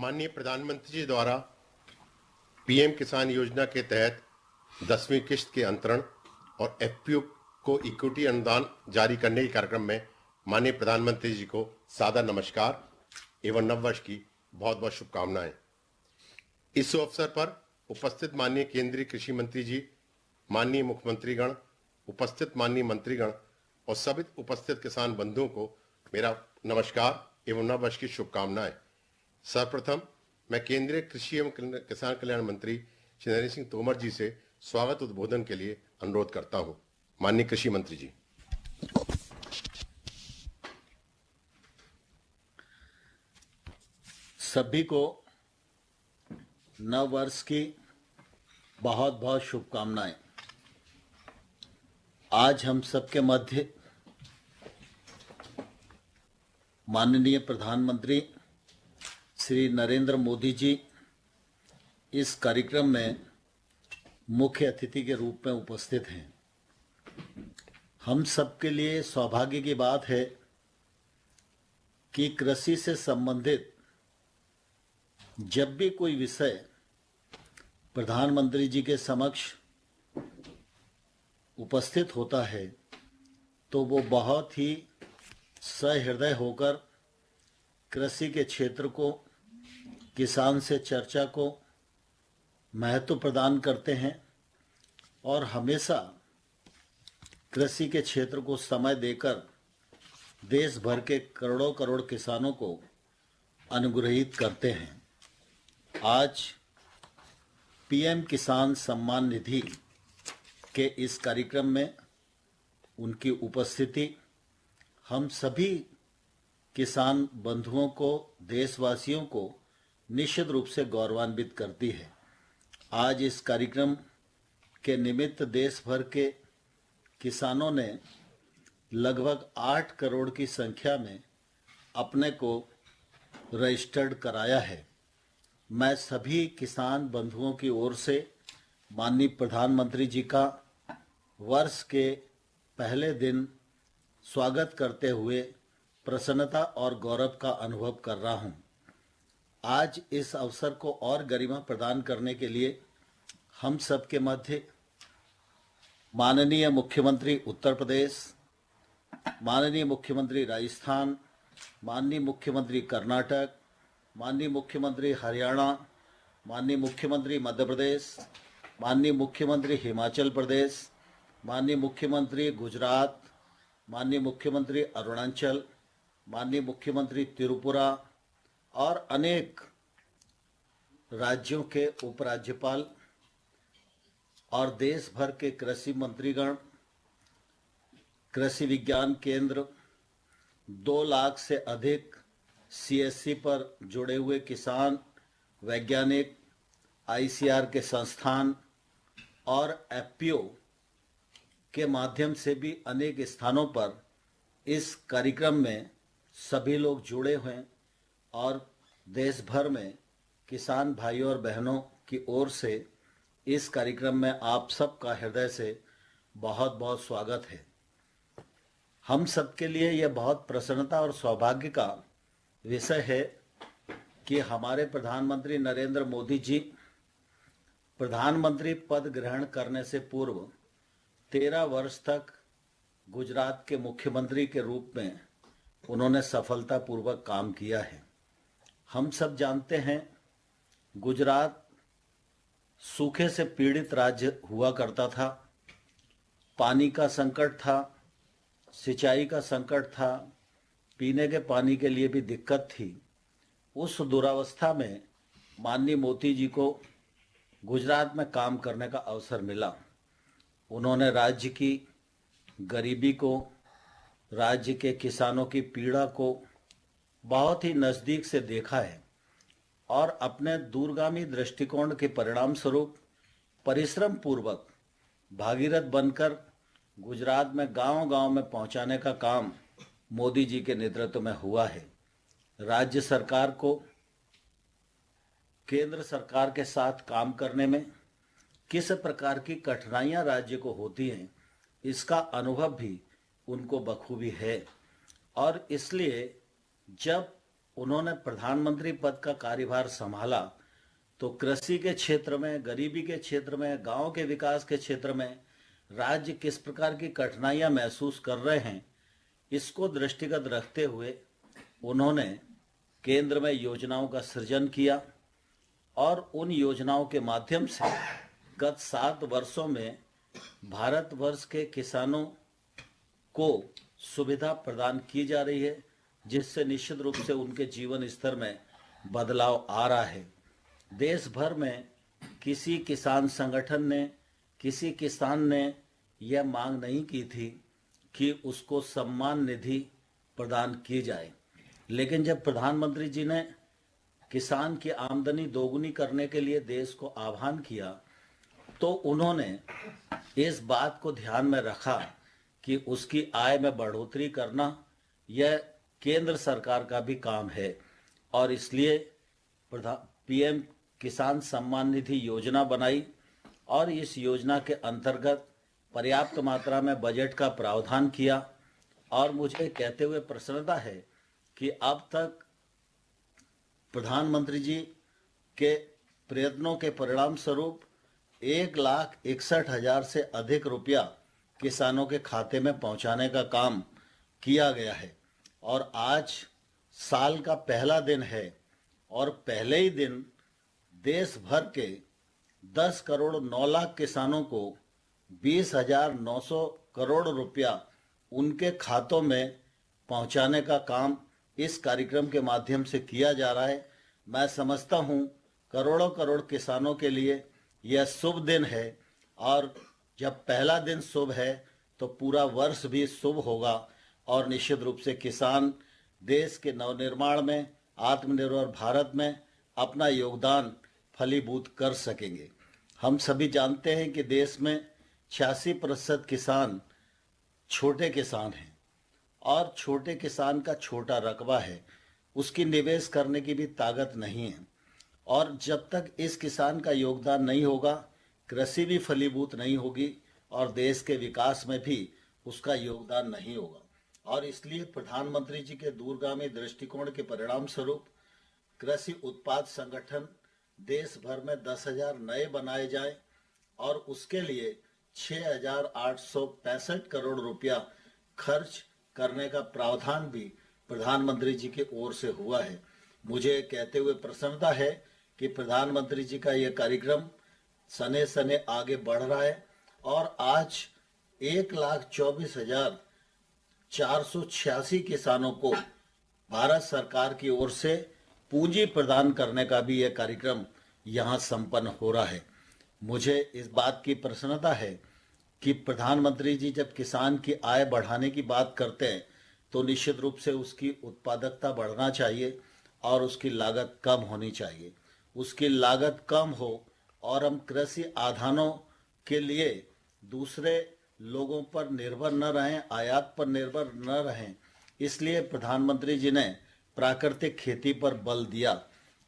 माननीय प्रधानमंत्री जी द्वारा पीएम किसान योजना के तहत 10वीं किश्त के अंतरण और एफपीओ को इक्विटी अनुदान जारी करने के कार्यक्रम में माननीय प्रधानमंत्री जी को सादर नमस्कार एवं नववर्ष की बहुत बहुत शुभकामनाएं। इस अवसर पर उपस्थित माननीय केंद्रीय कृषि मंत्री जी, माननीय मुख्यमंत्रीगण, उपस्थित माननीय मंत्रीगण और सभी उपस्थित किसान बंधुओं को मेरा नमस्कार एवं नववर्ष की शुभकामनाएं। सर्वप्रथम मैं केंद्रीय कृषि एवं किसान कल्याण मंत्री श्री नरेंद्र सिंह तोमर जी से स्वागत उद्बोधन के लिए अनुरोध करता हूं। माननीय कृषि मंत्री जी। सभी को नव वर्ष की बहुत बहुत शुभकामनाएं। आज हम सबके मध्य माननीय प्रधानमंत्री श्री नरेंद्र मोदी जी इस कार्यक्रम में मुख्य अतिथि के रूप में उपस्थित हैं। हम सबके लिए सौभाग्य की बात है कि कृषि से संबंधित जब भी कोई विषय प्रधानमंत्री जी के समक्ष उपस्थित होता है तो वो बहुत ही सहृदय होकर कृषि के क्षेत्र को, किसान से चर्चा को महत्व प्रदान करते हैं और हमेशा कृषि के क्षेत्र को समय देकर देश भर के करोड़ों करोड़ किसानों को अनुग्रहित करते हैं। आज पीएम किसान सम्मान निधि के इस कार्यक्रम में उनकी उपस्थिति हम सभी किसान बंधुओं को, देशवासियों को निश्चित रूप से गौरवान्वित करती है। आज इस कार्यक्रम के निमित्त देश भर के किसानों ने लगभग 8 करोड़ की संख्या में अपने को रजिस्टर्ड कराया है। मैं सभी किसान बंधुओं की ओर से माननीय प्रधानमंत्री जी का वर्ष के पहले दिन स्वागत करते हुए प्रसन्नता और गौरव का अनुभव कर रहा हूं। आज इस अवसर को और गरिमा प्रदान करने के लिए हम सबके मध्य माननीय मुख्यमंत्री उत्तर प्रदेश, माननीय मुख्यमंत्री राजस्थान, माननीय मुख्यमंत्री कर्नाटक, माननीय मुख्यमंत्री हरियाणा, माननीय मुख्यमंत्री मध्य प्रदेश, माननीय मुख्यमंत्री हिमाचल प्रदेश, माननीय मुख्यमंत्री गुजरात, माननीय मुख्यमंत्री अरुणाचल, माननीय मुख्यमंत्री त्रिपुरा और अनेक राज्यों के उपराज्यपाल और देश भर के कृषि मंत्रीगण, कृषि विज्ञान केंद्र, 2 लाख से अधिक सीएससी पर जुड़े हुए किसान, वैज्ञानिक, आईसीआर के संस्थान और एफपीओ के माध्यम से भी अनेक स्थानों पर इस कार्यक्रम में सभी लोग जुड़े हुए हैं और देश भर में किसान भाइयों और बहनों की ओर से इस कार्यक्रम में आप सबका हृदय से बहुत बहुत स्वागत है। हम सबके लिए यह बहुत प्रसन्नता और सौभाग्य का विषय है कि हमारे प्रधानमंत्री नरेंद्र मोदी जी प्रधानमंत्री पद ग्रहण करने से पूर्व 13 वर्ष तक गुजरात के मुख्यमंत्री के रूप में उन्होंने सफलतापूर्वक काम किया है। हम सब जानते हैं गुजरात सूखे से पीड़ित राज्य हुआ करता था। पानी का संकट था, सिंचाई का संकट था, पीने के पानी के लिए भी दिक्कत थी। उस दुरावस्था में माननीय मोदी जी को गुजरात में काम करने का अवसर मिला। उन्होंने राज्य की गरीबी को, राज्य के किसानों की पीड़ा को बहुत ही नज़दीक से देखा है और अपने दूरगामी दृष्टिकोण के परिणाम स्वरूप परिश्रम पूर्वक भागीरथ बनकर गुजरात में गांव-गांव में पहुंचाने का काम मोदी जी के नेतृत्व में हुआ है। राज्य सरकार को केंद्र सरकार के साथ काम करने में किस प्रकार की कठिनाइयां राज्य को होती हैं, इसका अनुभव भी उनको बखूबी है और इसलिए जब उन्होंने प्रधानमंत्री पद का कार्यभार संभाला तो कृषि के क्षेत्र में, गरीबी के क्षेत्र में, गांव के विकास के क्षेत्र में राज्य किस प्रकार की कठिनाइयां महसूस कर रहे हैं, इसको दृष्टिगत रखते हुए उन्होंने केंद्र में योजनाओं का सृजन किया और उन योजनाओं के माध्यम से गत 7 वर्षों में भारतवर्ष के किसानों को सुविधा प्रदान की जा रही है, जिससे निश्चित रूप से उनके जीवन स्तर में बदलाव आ रहा है। देश भर में किसी किसान संगठन ने, किसी किसान ने यह मांग नहीं की थी कि उसको सम्मान निधि प्रदान की जाए, लेकिन जब प्रधानमंत्री जी ने किसान की आमदनी दोगुनी करने के लिए देश को आह्वान किया तो उन्होंने इस बात को ध्यान में रखा कि उसकी आय में बढ़ोतरी करना यह केंद्र सरकार का भी काम है और इसलिए पीएम किसान सम्मान निधि योजना बनाई और इस योजना के अंतर्गत पर्याप्त मात्रा में बजट का प्रावधान किया। और मुझे कहते हुए प्रसन्नता है कि अब तक प्रधानमंत्री जी के प्रयत्नों के परिणाम स्वरूप 1,61,000 से अधिक रुपया किसानों के खाते में पहुंचाने का काम किया गया है। और आज साल का पहला दिन है और पहले ही दिन देश भर के 10 करोड़ 9 लाख किसानों को 20,900 करोड़ रुपया उनके खातों में पहुंचाने का काम इस कार्यक्रम के माध्यम से किया जा रहा है। मैं समझता हूं करोड़ों करोड़ किसानों के लिए यह शुभ दिन है और जब पहला दिन शुभ है तो पूरा वर्ष भी शुभ होगा और निश्चित रूप से किसान देश के नवनिर्माण में, आत्मनिर्भर भारत में अपना योगदान फलीभूत कर सकेंगे। हम सभी जानते हैं कि देश में 86% किसान छोटे किसान हैं और छोटे किसान का छोटा रकबा है, उसकी निवेश करने की भी ताकत नहीं है और जब तक इस किसान का योगदान नहीं होगा कृषि भी फलीभूत नहीं होगी और देश के विकास में भी उसका योगदान नहीं होगा। और इसलिए प्रधानमंत्री जी के दूरगामी दृष्टिकोण के परिणाम स्वरूप कृषि उत्पाद संगठन देश भर में 10,000 नए बनाए जाएं और उसके लिए 6,865 करोड़ रुपया खर्च करने का प्रावधान भी प्रधानमंत्री जी की ओर से हुआ है। मुझे कहते हुए प्रसन्नता है कि प्रधानमंत्री जी का यह कार्यक्रम सने सने आगे बढ़ रहा है और आज 1,24,486 किसानों को भारत सरकार की ओर से पूंजी प्रदान करने का भी यह कार्यक्रम यहाँ संपन्न हो रहा है। मुझे इस बात की प्रसन्नता है कि प्रधानमंत्री जी जब किसान की आय बढ़ाने की बात करते हैं तो निश्चित रूप से उसकी उत्पादकता बढ़ना चाहिए और उसकी लागत कम होनी चाहिए। उसकी लागत कम हो और हम कृषि आधानों के लिए दूसरे लोगों पर निर्भर न रहें, आयात पर निर्भर न रहें, इसलिए प्रधानमंत्री जी ने प्राकृतिक खेती पर बल दिया।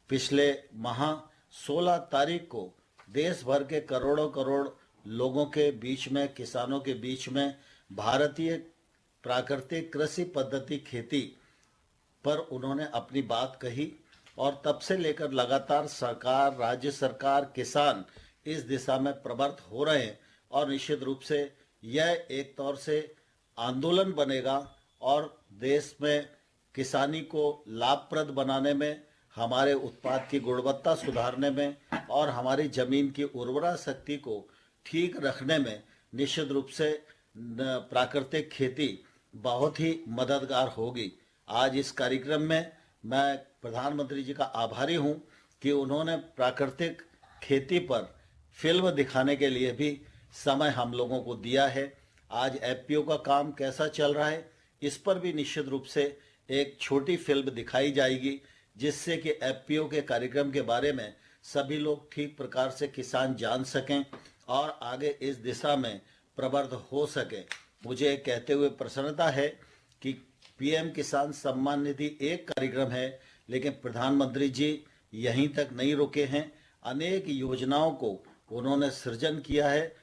पिछले माह 16 तारीख को देश भर के करोड़ों करोड़ लोगों के बीच में, किसानों के बीच में भारतीय प्राकृतिक कृषि पद्धति खेती पर उन्होंने अपनी बात कही और तब से लेकर लगातार सरकार, राज्य सरकार, किसान इस दिशा में प्रवृत्त हो रहे हैं और निश्चित रूप से यह एक तौर से आंदोलन बनेगा और देश में किसानी को लाभप्रद बनाने में, हमारे उत्पाद की गुणवत्ता सुधारने में और हमारी जमीन की उर्वरा शक्ति को ठीक रखने में निश्चित रूप से प्राकृतिक खेती बहुत ही मददगार होगी। आज इस कार्यक्रम में मैं प्रधानमंत्री जी का आभारी हूं कि उन्होंने प्राकृतिक खेती पर फिल्म दिखाने के लिए भी समय हम लोगों को दिया है। आज एफपीओ का काम कैसा चल रहा है इस पर भी निश्चित रूप से एक छोटी फिल्म दिखाई जाएगी, जिससे कि एफपीओ के कार्यक्रम के बारे में सभी लोग ठीक प्रकार से किसान जान सकें और आगे इस दिशा में प्रवृत्त हो सके। मुझे कहते हुए प्रसन्नता है कि पीएम किसान सम्मान निधि एक कार्यक्रम है, लेकिन प्रधानमंत्री जी यहीं तक नहीं रुके हैं। अनेक योजनाओं को उन्होंने सृजन किया है।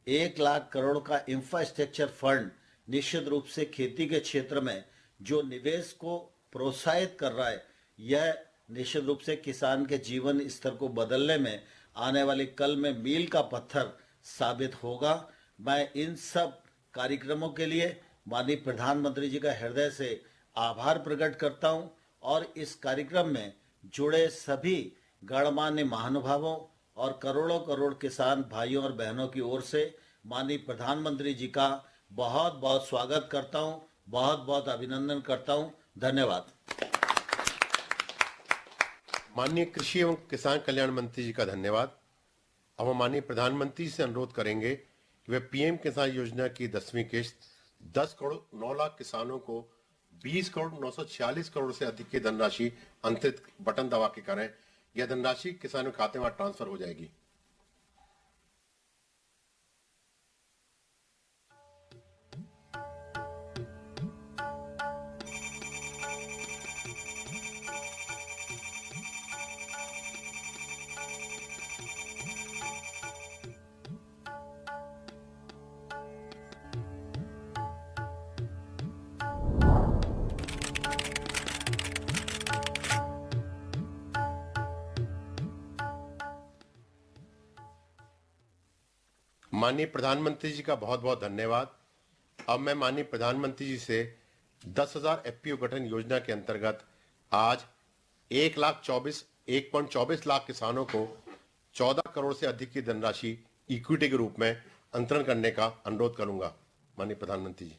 1 लाख करोड़ का इंफ्रास्ट्रक्चर फंड निश्चित रूप से खेती के क्षेत्र में जो निवेश को प्रोत्साहित कर रहा है, यह निश्चित रूप से किसान के जीवन स्तर को बदलने में आने वाले कल में मील का पत्थर साबित होगा। मैं इन सब कार्यक्रमों के लिए माननीय प्रधानमंत्री जी का हृदय से आभार प्रकट करता हूं और इस कार्यक्रम में जुड़े सभी गणमान्य महानुभावों और करोड़ों करोड़ किसान भाइयों और बहनों की ओर से माननीय प्रधानमंत्री जी का बहुत बहुत स्वागत करता हूं, बहुत बहुत अभिनंदन करता हूं। धन्यवाद। माननीय कृषि एवं किसान कल्याण मंत्री जी का धन्यवाद। अब हम माननीय प्रधानमंत्री से अनुरोध करेंगे कि वे पीएम किसान योजना की 10वीं किस्त 10 करोड़ 9 लाख किसानों को 20 करोड़ 946 करोड़ से अधिक की धनराशि अंतरित बटन दबा के करें। यह धनराशि किसानों के खाते में ट्रांसफर हो जाएगी। माननीय प्रधानमंत्री जी का बहुत बहुत धन्यवाद। अब मैं माननीय प्रधानमंत्री जी से 10,000 एफपीओ गठन योजना के अंतर्गत आज 1.24 लाख किसानों को 14 करोड़ से अधिक की धनराशि इक्विटी के रूप में अंतरण करने का अनुरोध करूंगा। माननीय प्रधानमंत्री जी।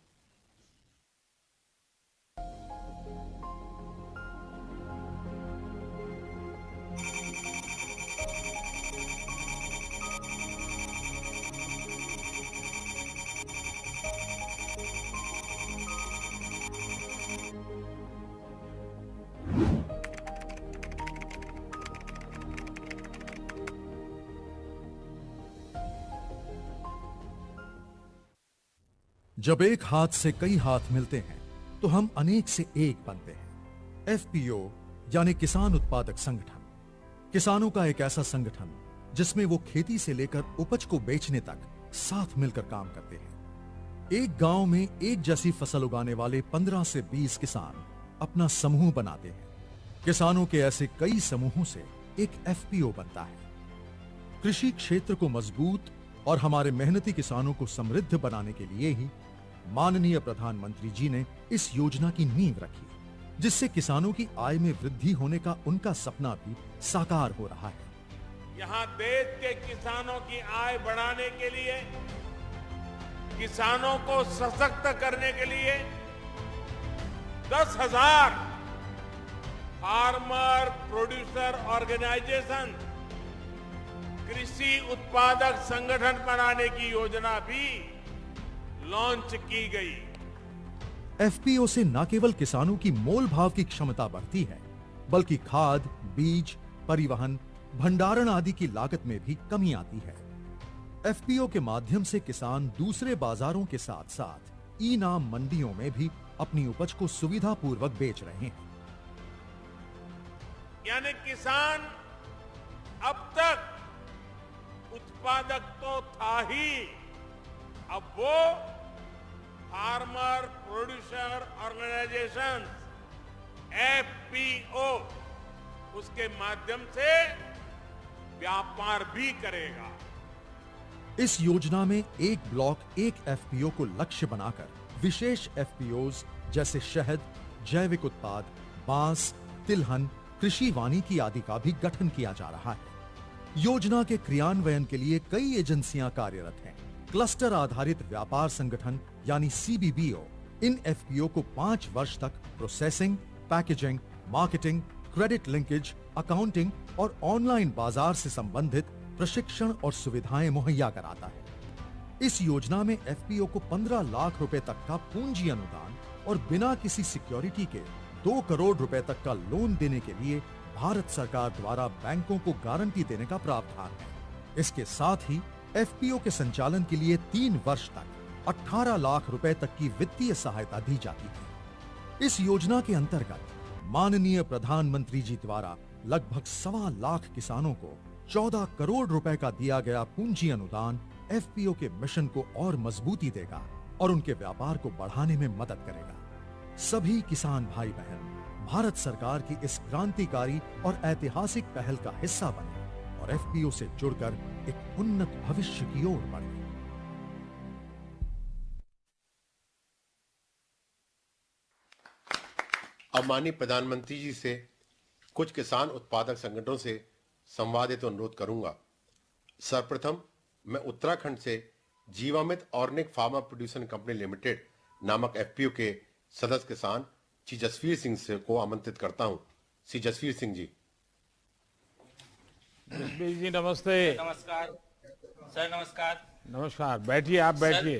जब एक हाथ से कई हाथ मिलते हैं तो हम अनेक से एक बनते हैं। एफपीओ यानी किसान उत्पादक संगठन, किसानों का एक ऐसा संगठन जिसमें वो खेती से लेकर उपज को बेचने तक साथ मिलकर काम करते हैं। एक गांव में एक जैसी फसल उगाने वाले 15 से 20 किसान अपना समूह बनाते हैं। किसानों के ऐसे कई समूहों से एक एफपीओ बनता है। कृषि क्षेत्र को मजबूत और हमारे मेहनती किसानों को समृद्ध बनाने के लिए ही माननीय प्रधानमंत्री जी ने इस योजना की नींव रखी, जिससे किसानों की आय में वृद्धि होने का उनका सपना भी साकार हो रहा है। यहाँ देश के किसानों की आय बढ़ाने के लिए, किसानों को सशक्त करने के लिए 10,000 फार्मर प्रोड्यूसर ऑर्गेनाइजेशन, कृषि उत्पादक संगठन बनाने की योजना भी लॉन्च की गई। एफपीओ से न केवल किसानों की मोल भाव की क्षमता बढ़ती है, बल्कि खाद, बीज, परिवहन, भंडारण आदि की लागत में भी कमी आती है। एफपीओ के माध्यम से किसान दूसरे बाजारों के साथ साथ ई नाम मंडियों में भी अपनी उपज को सुविधापूर्वक बेच रहे हैं। यानी किसान अब तक उत्पादक तो था ही, अब वो फार्मर प्रोड्यूसर ऑर्गेनाइजेशन एफपीओ उसके माध्यम से व्यापार भी करेगा। इस योजना में एक ब्लॉक एक एफपीओ को लक्ष्य बनाकर विशेष एफपीओज जैसे शहद, जैविक उत्पाद, बांस, तिलहन, कृषि वानिकी आदि का भी गठन किया जा रहा है। योजना के क्रियान्वयन के लिए कई एजेंसियां कार्यरत हैं। क्लस्टर आधारित व्यापार संगठन यानी सीबीबीओ इन एफपीओ को 5 वर्ष तक processing, packaging, marketing, credit linkage, accounting और ऑनलाइन बाजार से संबंधित प्रशिक्षण और सुविधाएं मुहैया कराता है। इस योजना में एफपीओ को 15 लाख रुपए तक का पूंजी अनुदान और बिना किसी सिक्योरिटी के 2 करोड़ रुपए तक का लोन देने के लिए भारत सरकार द्वारा बैंकों को गारंटी देने का प्रावधान है। इसके साथ ही एफपीओ के संचालन के लिए 3 वर्ष तक 18 लाख रुपए तक की वित्तीय सहायता दी जाती है। इस योजना के अंतर्गत माननीय प्रधानमंत्री जी द्वारा लगभग 1.25 लाख किसानों को 14 करोड़ रुपए का दिया गया पूंजी अनुदान एफपीओ के मिशन को और मजबूती देगा और उनके व्यापार को बढ़ाने में मदद करेगा। सभी किसान भाई बहन भारत सरकार की इस क्रांतिकारी और ऐतिहासिक पहल का हिस्सा बने और एफपीओ से जुड़कर एक उन्नत भविष्य की ओर बढ़े। अब माननीय प्रधानमंत्री जी से कुछ किसान उत्पादक संगठनों से संवाद हेतु अनुरोध करूंगा। सर्वप्रथम मैं उत्तराखंड से Jivamrit organic pharma producer company limited नामक एफपीओ के सदस्य किसान श्री जसवीर सिंह से को आमंत्रित करता हूं। श्री जसवीर सिंह जी। जसवीर जी नमस्ते। नमस्कार सर। नमस्कार। नमस्कार, बैठिए, आप बैठिए।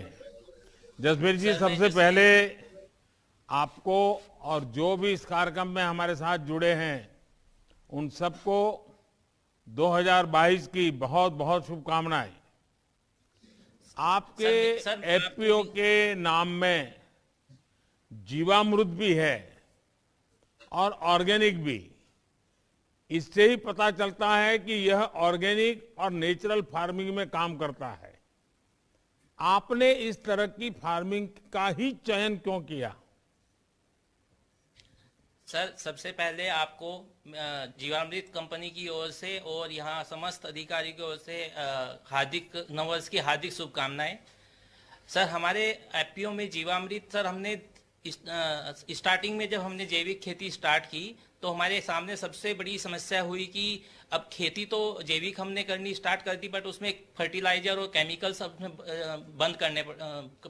जसवीर जी, सर, सबसे पहले आपको और जो भी इस कार्यक्रम में हमारे साथ जुड़े हैं उन सबको 2022 की बहुत बहुत शुभकामनाएं। आपके एफपीओ के नाम में जीवामृत भी है और ऑर्गेनिक भी। इससे ही पता चलता है कि यह ऑर्गेनिक और नेचुरल फार्मिंग में काम करता है। आपने इस तरह की फार्मिंग का ही चयन क्यों किया? सर, सबसे पहले आपको जीवामृत कंपनी की ओर से और यहाँ समस्त अधिकारी की ओर से हार्दिक नववर्ष की हार्दिक शुभकामनाएं। सर, हमारे एफपीओ में जीवामृत, सर हमने स्टार्टिंग में जब हमने जैविक खेती स्टार्ट की तो हमारे सामने सबसे बड़ी समस्या हुई कि अब खेती तो जैविक हमने करनी स्टार्ट कर दी, बट उसमें फर्टिलाइजर और केमिकल्स बंद करने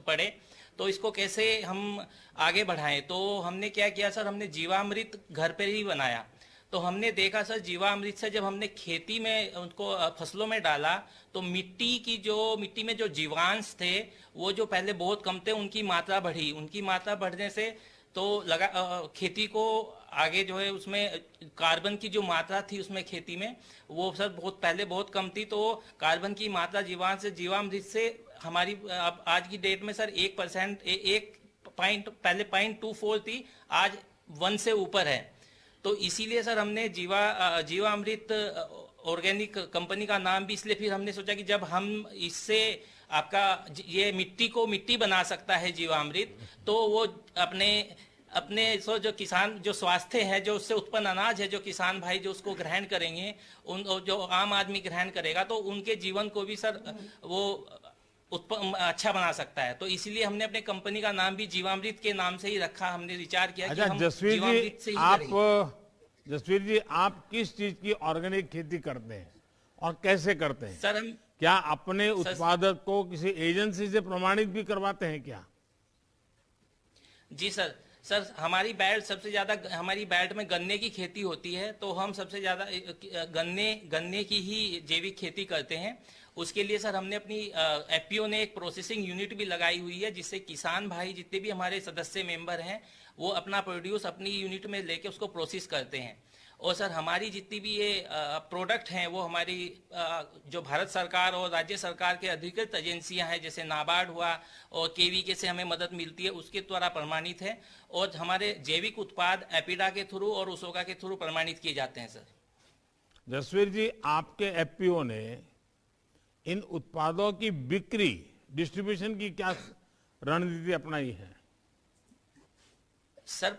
पड़े। तो इसको कैसे हम आगे बढ़ाएं? तो हमने क्या किया सर, हमने जीवामृत घर पे ही बनाया। तो हमने देखा सर, जीवामृत से जब हमने खेती में उनको फसलों में डाला तो मिट्टी में जो जीवांश थे वो जो पहले बहुत कम थे उनकी मात्रा बढ़ी। उनकी मात्रा बढ़ने से तो लगा खेती को आगे जो है उसमें कार्बन की जो मात्रा थी उसमें खेती में वो सर बहुत पहले बहुत कम थी। तो कार्बन की मात्रा जीवामृत से हमारी अब आज की डेट में सर 1%, पहले 0.24 थी, आज 1 से ऊपर है। तो इसीलिए सर हमने जीवामृत ऑर्गेनिक कंपनी का नाम भी इसलिए फिर हमने सोचा कि जब हम इससे आपका ये मिट्टी बना सकता है जीवामृत, तो वो अपने जो किसान जो स्वास्थ्य है, जो उससे उत्पन्न अनाज है, जो किसान भाई जो उसको ग्रहण करेंगे, उन जो आम आदमी ग्रहण करेगा तो उनके जीवन को भी सर वो अच्छा बना सकता है। तो इसीलिए हमने अपने कंपनी का नाम भी जीवामृत के नाम से ही रखा। हमने विचार किया कि हम जीवामृत से ही करेंगे। जसवीर जी, आप किस चीज की ऑर्गेनिक खेती करते हैं और कैसे करते हैं? सर, हम क्या अपने उत्पादक को किसी एजेंसी से प्रमाणित भी करवाते हैं क्या? जी सर हमारी बेल्ट में गन्ने की खेती होती है, तो हम सबसे ज्यादा गन्ने की ही जैविक खेती करते हैं। उसके लिए सर हमने अपनी एफपीओ ने एक प्रोसेसिंग यूनिट भी लगाई हुई है, जिससे किसान भाई जितने भी हमारे सदस्य मेंबर हैं वो अपना प्रोड्यूस अपनी यूनिट में लेके उसको प्रोसेस करते हैं। और सर हमारी जितनी भी ये प्रोडक्ट हैं वो हमारी जो भारत सरकार और राज्य सरकार के अधिकृत एजेंसियां हैं, जैसे नाबार्ड हुआ और केवीके से हमें मदद मिलती है, उसके द्वारा प्रमाणित है। और हमारे जैविक उत्पाद एपिडा के थ्रू और उसोगा के थ्रू प्रमाणित किए जाते हैं। सर जसवीर जी, आपके एफपीओ ने इन उत्पादों की बिक्री डिस्ट्रीब्यूशन की क्या रणनीति अपनाई है? सर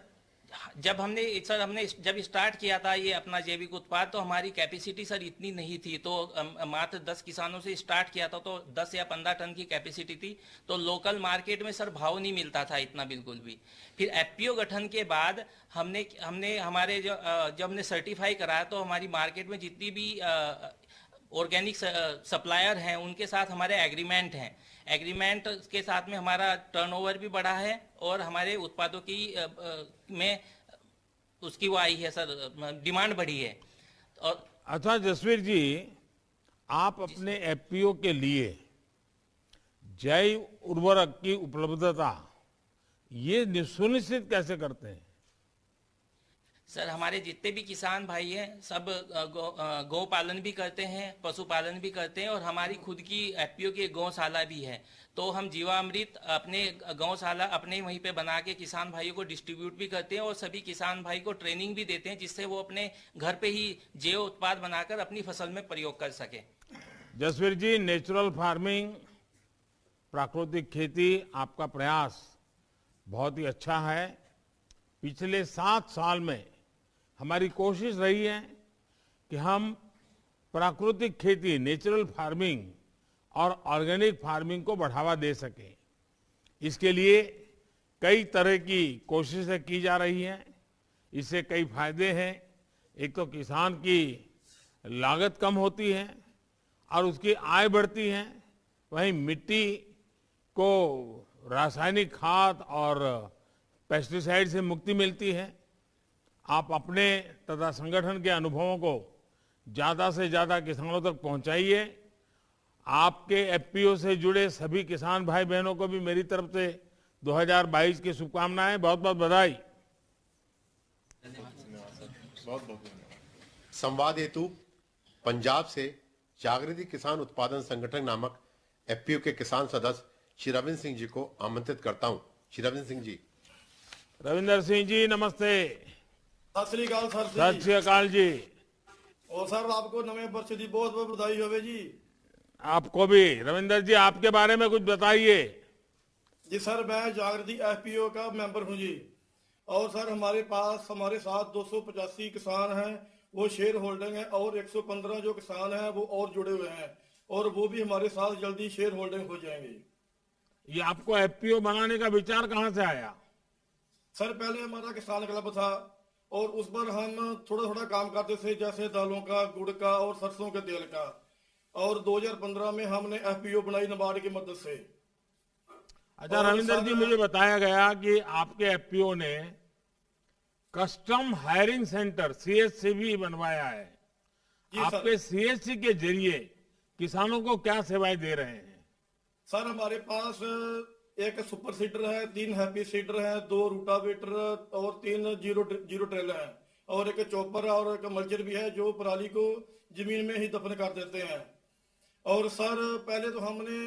हमने जब स्टार्ट किया था ये अपना जैविक उत्पाद, तो हमारी कैपेसिटी सर इतनी नहीं थी। तो मात्र 10 किसानों से स्टार्ट किया था, तो 10 या 15 टन की कैपेसिटी थी। तो लोकल मार्केट में सर भाव नहीं मिलता था इतना बिल्कुल भी। फिर एफपीओ गठन के बाद हमने हमारे जब हमने सर्टिफाई कराया तो हमारी मार्केट में जितनी भी ऑर्गेनिक सप्लायर हैं उनके साथ हमारे एग्रीमेंट हैं। एग्रीमेंट के साथ में हमारा टर्नओवर भी बढ़ा है और हमारे उत्पादों की में उसकी वो आई है सर, डिमांड बढ़ी है। और अच्छा जसवीर जी, आप अपने एफपीओ के लिए जैव उर्वरक की उपलब्धता ये सुनिश्चित कैसे करते हैं? सर हमारे जितने भी किसान भाई हैं सब गौ पालन भी करते हैं, पशुपालन भी करते हैं और हमारी खुद की एफपीओ की गौशाला भी है। तो हम जीवामृत अपने गौशाला अपने वहीं पे बना के किसान भाइयों को डिस्ट्रीब्यूट भी करते हैं और सभी किसान भाई को ट्रेनिंग भी देते हैं, जिससे वो अपने घर पे ही जैव उत्पाद बनाकर अपनी फसल में प्रयोग कर सके। जसवीर जी, नेचुरल फार्मिंग, प्राकृतिक खेती, आपका प्रयास बहुत ही अच्छा है। पिछले 7 साल में हमारी कोशिश रही है कि हम प्राकृतिक खेती, नेचुरल फार्मिंग और ऑर्गेनिक फार्मिंग को बढ़ावा दे सकें। इसके लिए कई तरह की कोशिशें की जा रही हैं। इससे कई फायदे हैं। एक तो किसान की लागत कम होती है और उसकी आय बढ़ती है। वहीं मिट्टी को रासायनिक खाद और पेस्टिसाइड से मुक्ति मिलती है। आप अपने तथा संगठन के अनुभवों को ज्यादा से ज्यादा किसानों तक पहुंचाइए। आपके एफपीओ से जुड़े सभी किसान भाई बहनों को भी मेरी तरफ से 2022 की शुभकामनाएं, बहुत बहुत बधाई। संवाद हेतु पंजाब से जागृति किसान उत्पादन संगठन नामक एफपीओ के किसान सदस्य श्री रविंद्र सिंह जी को आमंत्रित करता हूं। श्री रविंद्र सिंह जी। रविंद्र सिंह जी नमस्ते। सत श्री अकाल सर जी। सत श्री अकाल जी। और सर आपको नवे वर्ष की बहुत बहुत बधाई होवे जी। आपको भी। रविंद्र जी आपके बारे में कुछ बताइए। जी सर, मैं जागृति एफपीओ का मेंबर हूं जी। और सर हमारे साथ 285 किसान हैं, वो शेयर होल्डिंग है, और 115 जो किसान हैं वो और जुड़े हुए हैं, और वो भी हमारे साथ जल्दी शेयर होल्डिंग हो जाएंगे। ये आपको एफपीओ बनाने का विचार कहां से आया? सर पहले हमारा किसान क्लब था और उस पर हम थोड़ा थोड़ा काम करते थे, जैसे दालों का, गुड़ का और सरसों के तेल का। और 2015 में हमने एफपीओ बनाई नाबार्ड की मदद से। अच्छा रविंद्र जी, मुझे बताया गया कि आपके एफपीओ ने कस्टम हायरिंग सेंटर सीएससी भी बनवाया है। आपके सीएससी के जरिए किसानों को क्या सेवाएं दे रहे हैं? सर हमारे पास एक सुपर सीडर है, 3 हैप्पी सीडर है, 2 रूटावेटर और 3 जीरो ट्रेल है, और एक चॉपर और एक मल्चर भी है जो पराली को जमीन में ही दफन कर देते हैं। और सर पहले तो हमने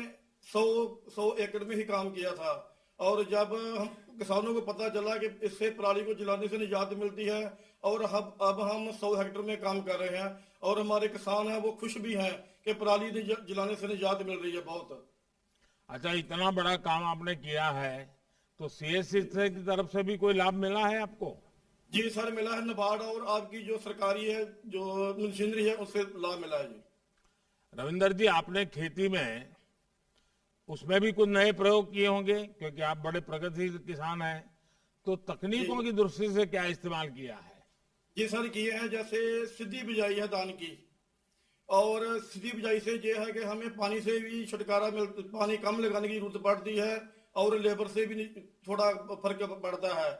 100 एकड़ में ही काम किया था, और जब हम किसानों को पता चला कि इससे पराली को जलाने से निजात मिलती है, और अब हम 100 हेक्टेयर में काम कर रहे हैं, और हमारे किसान हैं वो खुश भी हैं कि पराली जलाने से निजात मिल रही है बहुत। अच्छा, इतना बड़ा काम आपने किया है तो सीएससी की तरफ से भी कोई लाभ मिला है आपको? जी सर मिला है, नाबार्ड और आपकी जो सरकारी है जो मशीनरी है उससे लाभ मिला है जी। रविंदर जी, आपने खेती में उसमें भी कुछ नए प्रयोग किए होंगे क्योंकि आप बड़े प्रगतिशील किसान हैं, तो तकनीकों की दृष्टि से क्या इस्तेमाल किया है? जी सर किए हैं, जैसे सीधी बिजाई है धान की, और सीधी बिजाई से ये है कि हमें पानी से भी छुटकारा पानी कम लगाने की जरूरत पड़ती है, और लेबर से भी थोड़ा फर्क पड़ता है।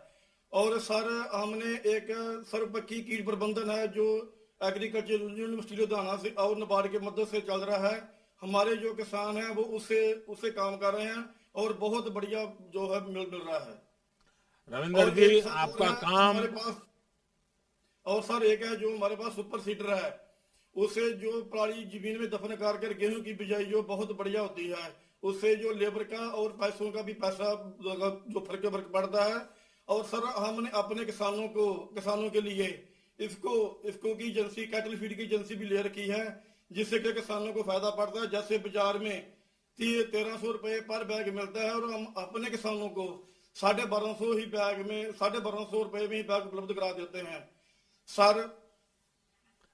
और सर हमने एक सर्वपक्षीय कीट प्रबंधन है जो एग्रीकल्चर यूनिवर्सिटी लुधियाना से और नाबार्ड की मदद से चल रहा है। हमारे जो किसान हैं वो उससे काम कर रहे हैं, और बहुत बढ़िया जो है मिल रहा है। रविंदर जी आपका काम हमारे पास, और सर एक है जो हमारे पास सुपर सीडर है, उसे जो पराली जमीन में दफन कर गेहूं की बिजाई जो बहुत बढ़िया होती है, उससे जो लेबर का और पैसों का भी पैसा जो फर्क पड़ता है। और सर हमने अपने किसानों के लिए इसको की एजेंसी, कैटल फीड की एजेंसी भी ले रखी है, जिससे कि किसानों को फायदा पड़ता है। जैसे बाजार में 1300 रुपए पर बैग मिलता है, और हम अपने किसानों को 1250 रुपए में ही बैग उपलब्ध करा देते हैं। सर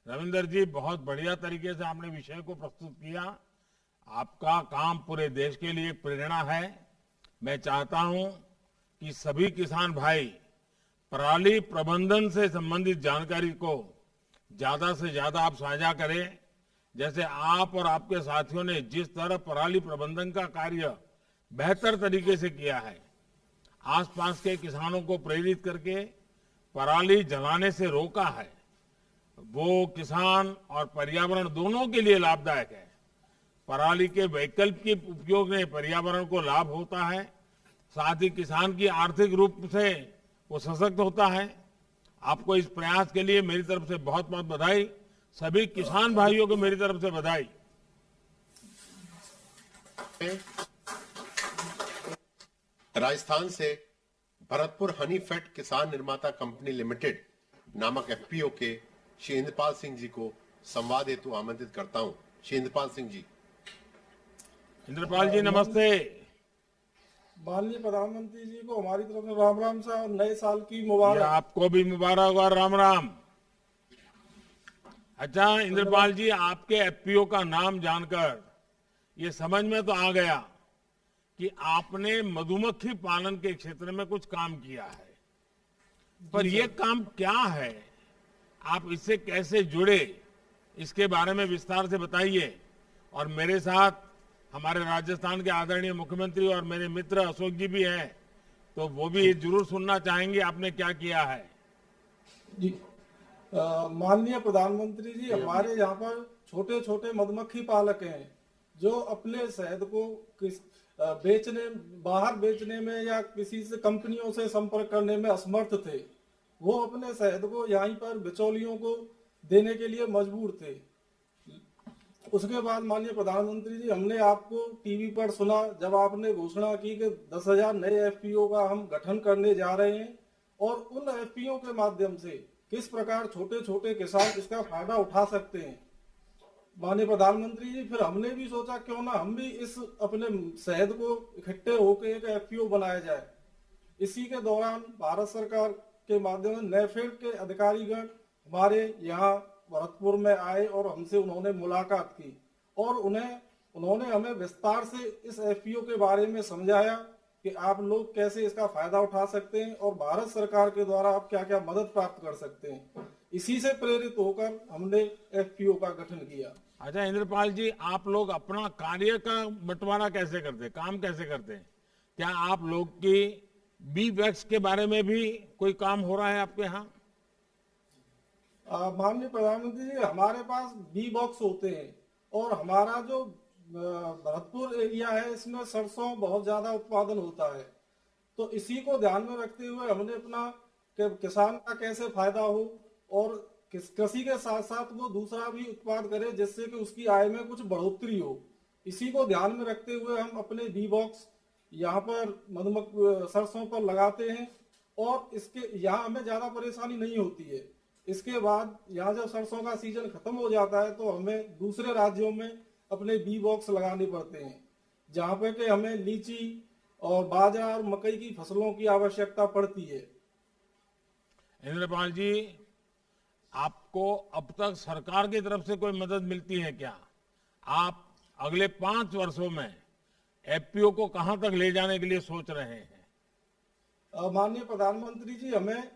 रविंदर जी बहुत बढ़िया तरीके से आपने विषय को प्रस्तुत किया। आपका काम पूरे देश के लिए प्रेरणा है। मैं चाहता हूं कि सभी किसान भाई पराली प्रबंधन से संबंधित जानकारी को ज्यादा से ज्यादा आप साझा करें। जैसे आप और आपके साथियों ने जिस तरह पराली प्रबंधन का कार्य बेहतर तरीके से किया है, आसपास के किसानों को प्रेरित करके पराली जलाने से रोका है, वो किसान और पर्यावरण दोनों के लिए लाभदायक है। पराली के वैकल्पिक उपयोग में पर्यावरण को लाभ होता है, साथ ही किसान की आर्थिक रूप से वो सशक्त होता है। आपको इस प्रयास के लिए मेरी तरफ से बहुत बहुत बधाई। सभी किसान भाइयों को मेरी तरफ से बधाई। राजस्थान से भरतपुर हनी फेड किसान निर्माता कंपनी लिमिटेड नामक एफपीओ के श्री इंद्रपाल सिंह जी को संवाद हेतु आमंत्रित करता हूं। श्री इंद्रपाल सिंह जी। इंद्रपाल जी नमस्ते। माननीय प्रधानमंत्री जी को हमारी तरफ से राम राम साहब, नए साल की ये मुबारक। आपको भी मुबारक और राम राम। अच्छा इंद्रपाल जी, आपके एफपीओ का नाम जानकर ये समझ में तो आ गया कि आपने मधुमक्खी पालन के क्षेत्र में कुछ काम किया है, पर ये काम क्या है, आप इससे कैसे जुड़े, इसके बारे में विस्तार से बताइए। और मेरे साथ हमारे राजस्थान के आदरणीय मुख्यमंत्री और मेरे मित्र अशोक जी भी हैं, तो वो भी जरूर सुनना चाहेंगे आपने क्या किया है। जी, माननीय प्रधानमंत्री जी, हमारे यहाँ पर छोटे छोटे मधुमक्खी पालक हैं जो अपने शहद को बाहर बेचने में या किसी से कंपनियों से संपर्क करने में असमर्थ थे। वो अपने शहद को यहीं पर बिचौलियों को देने के लिए मजबूर थे। उसके बाद माननीय प्रधानमंत्री जी, हमने आपको टीवी पर सुना जब आपने घोषणा की कि 10,000 नए एफपीओ का हम गठन करने जा रहे हैं, और उन एफपीओ के माध्यम से किस प्रकार छोटे छोटे किसान इसका फायदा उठा सकते हैं। माननीय प्रधानमंत्री जी, फिर हमने भी सोचा क्यों ना हम भी इस अपने शहद को इकट्ठे होकर एक एफपीओ बनाया जाए। इसी के दौरान भारत सरकार के माध्यम से नेफेड के अधिकारीगण हमारे यहाँ भरतपुर में आए और हमसे उन्होंने मुलाकात की, और उन्होंने हमें विस्तार से इस एफपीओ के बारे में समझाया कि आप लोग कैसे इसका फायदा उठा सकते हैं और भारत सरकार के द्वारा आप क्या क्या मदद प्राप्त कर सकते हैं। इसी से प्रेरित होकर हमने एफपीओ का गठन किया। अच्छा इंद्रपाल जी, आप लोग अपना कार्य का बंटवारा कैसे करते, काम कैसे करते हैं? क्या आप लोग की बी वैक्स के बारे में भी कोई काम हो रहा है आपके यहाँ? माननीय प्रधानमंत्री जी, हमारे पास बी बॉक्स होते हैं, और हमारा जो भरतपुर एरिया है इसमें सरसों बहुत ज्यादा उत्पादन होता है। तो इसी को ध्यान में रखते हुए हमने अपना किसान का कैसे फायदा हो और कृषि के साथ साथ वो दूसरा भी उत्पाद करे जिससे कि उसकी आय में कुछ बढ़ोतरी हो, इसी को ध्यान में रखते हुए हम अपने बी बॉक्स यहाँ पर सरसों पर लगाते हैं, और इसके यहाँ हमें ज्यादा परेशानी नहीं होती है। इसके बाद यहाँ जब सरसों का सीजन खत्म हो जाता है तो हमें दूसरे राज्यों में अपने बी बॉक्स लगाने पड़ते हैं, जहाँ पे कि हमें लीची और बाजरा और मकई की फसलों की आवश्यकता पड़ती है। इंद्रपाल जी, आपको अब तक सरकार की तरफ से कोई मदद मिलती है क्या? आप अगले 5 वर्षों में एफपीओ को कहां तक ले जाने के लिए सोच रहे हैं? माननीय प्रधानमंत्री जी, हमें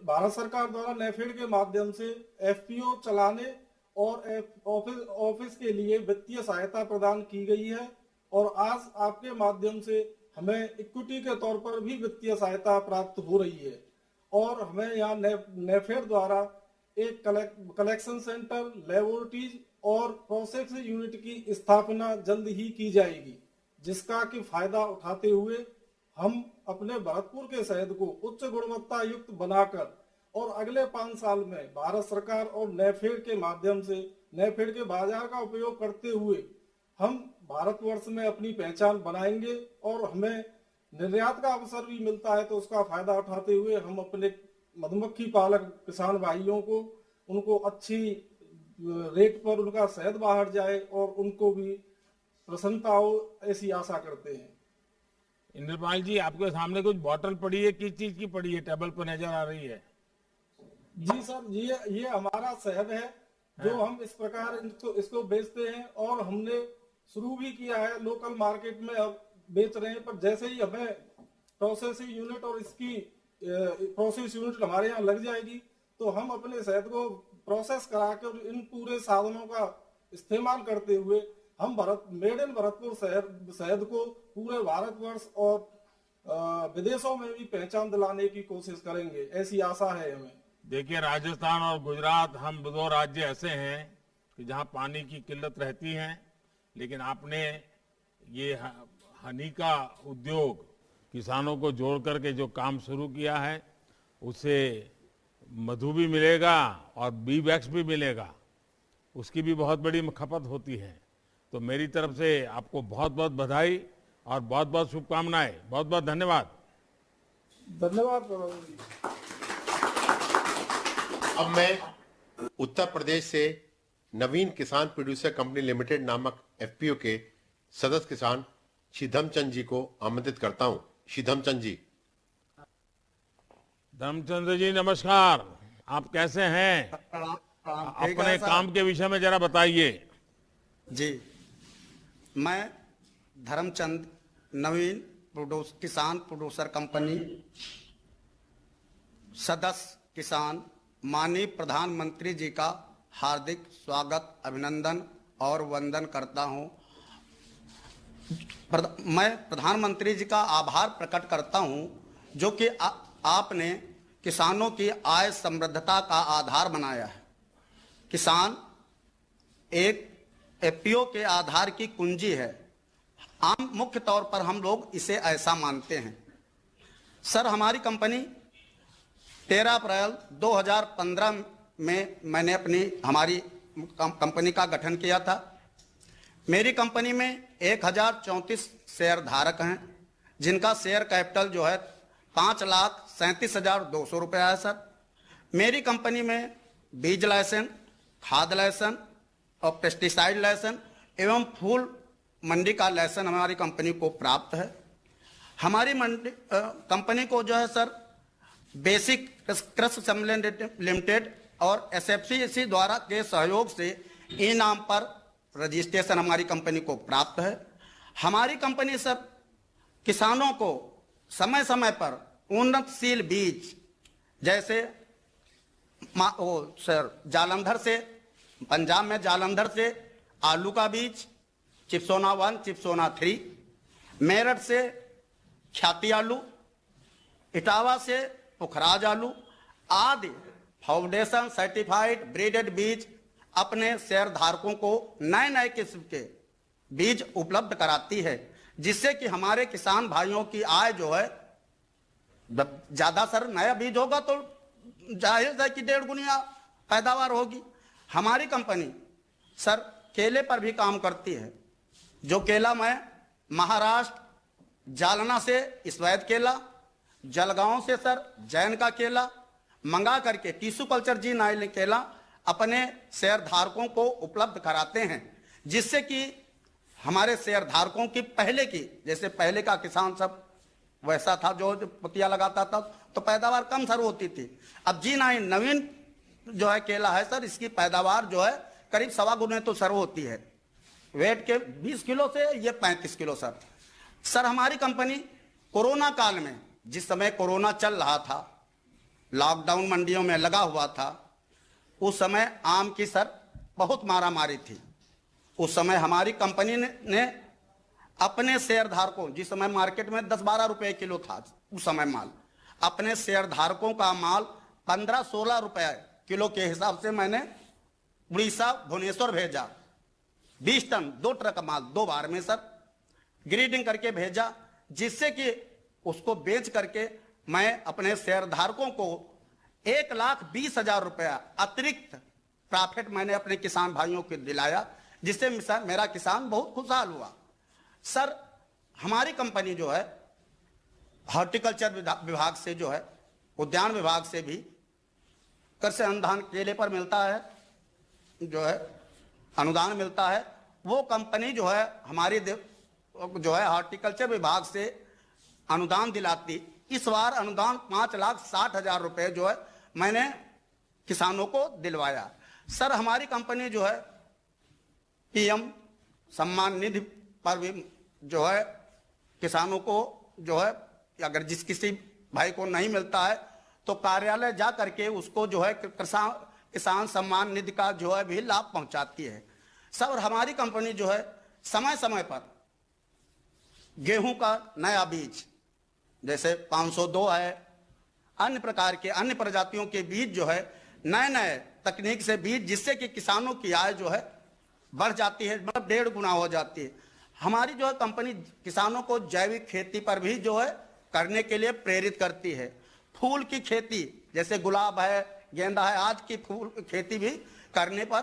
भारत सरकार द्वारा नेफेड के माध्यम से एफपीओ चलाने और ऑफिस के लिए वित्तीय सहायता प्रदान की गई है, और आज आपके माध्यम से हमें इक्विटी के तौर पर भी वित्तीय सहायता प्राप्त हो रही है। और हमें यहाँ नेफेड द्वारा एक कलेक्शन सेंटर, लेबोरेटरीज और प्रोसेस यूनिट की स्थापना जल्द ही की जाएगी, जिसका कि फायदा उठाते हुए हम अपने भरतपुर के शहद को उच्च गुणवत्ता युक्त बनाकर और अगले 5 साल में भारत सरकार और नेफेड के माध्यम से नेफेड के बाजार का उपयोग करते हुए हम भारतवर्ष में अपनी पहचान बनाएंगे, और हमें निर्यात का अवसर भी मिलता है तो उसका फायदा उठाते हुए हम अपने मधुमक्खी पालक किसान भाइयों को उनको अच्छी रेट पर उनका शहद बाहर जाए और उनको भी प्रसन्नता हो, ऐसी आशा करते हैं। इंद्रपाल जी, आपके सामने कुछ बोतल पड़ी है, किस चीज की पड़ी है? टेबल पर नजर आ रही है। जी सर, ये हमारा शहद है जो हम इस प्रकार इसको बेचते हैं, और हमने शुरू भी किया है लोकल मार्केट में, अब बेच रहे हैं। पर जैसे ही हमें प्रोसेसिंग यूनिट और इसकी प्रोसेस यूनिट हमारे यहाँ लग जाएगी तो हम अपने शहद को प्रोसेस करा के इन पूरे साधनों का इस्तेमाल करते हुए हम मेड इन भरतपुर शहद को पूरे भारतवर्ष और विदेशों में भी पहचान दिलाने की कोशिश करेंगे, ऐसी आशा है हमें। देखिए, राजस्थान और गुजरात, हम 2 राज्य ऐसे हैं कि जहां पानी की किल्लत रहती है, लेकिन आपने ये हनी का उद्योग किसानों को जोड़ करके जो काम शुरू किया है, उससे मधु भी मिलेगा और बी वैक्स भी मिलेगा, उसकी भी बहुत बड़ी खपत होती है। तो मेरी तरफ से आपको बहुत बहुत बधाई और बहुत बहुत शुभकामनाएं। बहुत बहुत धन्यवाद। धन्यवाद। अब मैं उत्तर प्रदेश से नवीन किसान प्रोड्यूसर कंपनी लिमिटेड नामक एफपीओ के सदस्य किसान श्री धर्मचंद जी को आमंत्रित करता हूं। श्री धर्मचंद जी। धर्मचंद्र जी नमस्कार, आप कैसे हैं? अपने काम के विषय में जरा बताइए। जी, मैं धर्मचंद नवीन किसान प्रोड्यूसर कंपनी सदस्य किसान माननीय प्रधानमंत्री जी का हार्दिक स्वागत, अभिनंदन और वंदन करता हूं। मैं प्रधानमंत्री जी का आभार प्रकट करता हूं जो कि आपने किसानों की आय समृद्धता का आधार बनाया है। किसान एक एफपीओ के आधार की कुंजी है। आम मुख्य तौर पर हम लोग इसे ऐसा मानते हैं। सर, हमारी कंपनी 13 अप्रैल 2015 में मैंने हमारी कंपनी का गठन किया था। मेरी कंपनी में 1034 शेयर धारक हैं, जिनका शेयर कैपिटल जो है 5,37,200 रुपया है। सर, मेरी कंपनी में बीज लाइसेंस, खाद लाइसेंस और पेस्टिसाइड लाइसेंस एवं फूल मंडी का लाइसेंस हमारी कंपनी को प्राप्त है। हमारी कंपनी को जो है सर बेसिक कृषि सम्मेलन लिमिटेड और एसएफसी द्वारा के सहयोग से ई नाम पर रजिस्ट्रेशन हमारी कंपनी को प्राप्त है। हमारी कंपनी सर किसानों को समय समय पर उन्नतशील बीज जैसे सर जालंधर से, पंजाब में जालंधर से आलू का बीज चिप्सोना 1, चिप्सोना 3, मेरठ से ख्याति आलू, इटावा से पुखराज आलू आदि फाउंडेशन सर्टिफाइड ब्रीडेड बीज अपने शेयर धारकों को नए नए किस्म के बीज उपलब्ध कराती है, जिससे कि हमारे किसान भाइयों की आय जो है ज्यादा। सर, नया बीज होगा तो जाहिर है कि 1.5 गुना पैदावार होगी। हमारी कंपनी सर केले पर भी काम करती है। जो केला मैं महाराष्ट्र जालना से स्वेद केला, जलगांव से सर जैन का केला मंगा करके टिश्यू कल्चर जी नाइल केला अपने शेयर धारकों को उपलब्ध कराते हैं, जिससे कि हमारे शेयर धारकों की पहले की जैसे पहले का किसान सब वैसा था जो पतिया लगाता था तो पैदावार कम सर होती थी। अब जी9 नवीन जो है केला है सर, इसकी पैदावार जो है करीब 1.25 गुने तो सर होती है। वेट के 20 किलो से ये 35 किलो सर। सर, हमारी कंपनी कोरोना काल में, जिस समय कोरोना चल रहा था, लॉकडाउन मंडियों में लगा हुआ था, उस समय आम की सर बहुत मारामारी थी। उस समय हमारी कंपनी ने अपने शेयर धारकों, जिस समय मार्केट में 10-12 रुपए किलो था उस समय माल, अपने शेयर धारकों का माल 15-16 रुपए किलो के हिसाब से मैंने उड़ीसा भुवनेश्वर भेजा। 20 टन 2 ट्रक माल 2 बार में सर ग्रेडिंग करके भेजा, जिससे कि उसको बेच करके मैं अपने शेयर धारकों को 1,20,000 रुपया अतिरिक्त प्रॉफिट मैंने अपने किसान भाइयों को दिलाया, जिससे मेरा किसान बहुत खुशहाल हुआ। सर, हमारी कंपनी जो है हॉर्टिकल्चर विभाग से जो है उद्यान विभाग से भी कृषि अनुदान केले पर मिलता है, जो है अनुदान मिलता है। वो कंपनी जो है हमारी जो है हॉर्टिकल्चर विभाग से अनुदान दिलाती। इस बार अनुदान 5,60,000 रुपए जो है मैंने किसानों को दिलवाया। सर, हमारी कंपनी जो है पीएम सम्मान निधि पर भी जो है किसानों को जो है अगर जिस किसी भाई को नहीं मिलता है तो कार्यालय जा करके उसको जो है किसान सम्मान निधि का जो है भी लाभ पहुंचाती है। सर, हमारी कंपनी जो है समय समय पर गेहूं का नया बीज जैसे 502 है, अन्य प्रकार के अन्य प्रजातियों के बीज जो है नए नए तकनीक से बीज, जिससे कि किसानों की आय जो है बढ़ जाती है, मतलब 1.5 गुना हो जाती है। हमारी जो है कंपनी किसानों को जैविक खेती पर भी जो है करने के लिए प्रेरित करती है। फूल की खेती जैसे गुलाब है, गेंदा है, आज की फूल खेती भी करने पर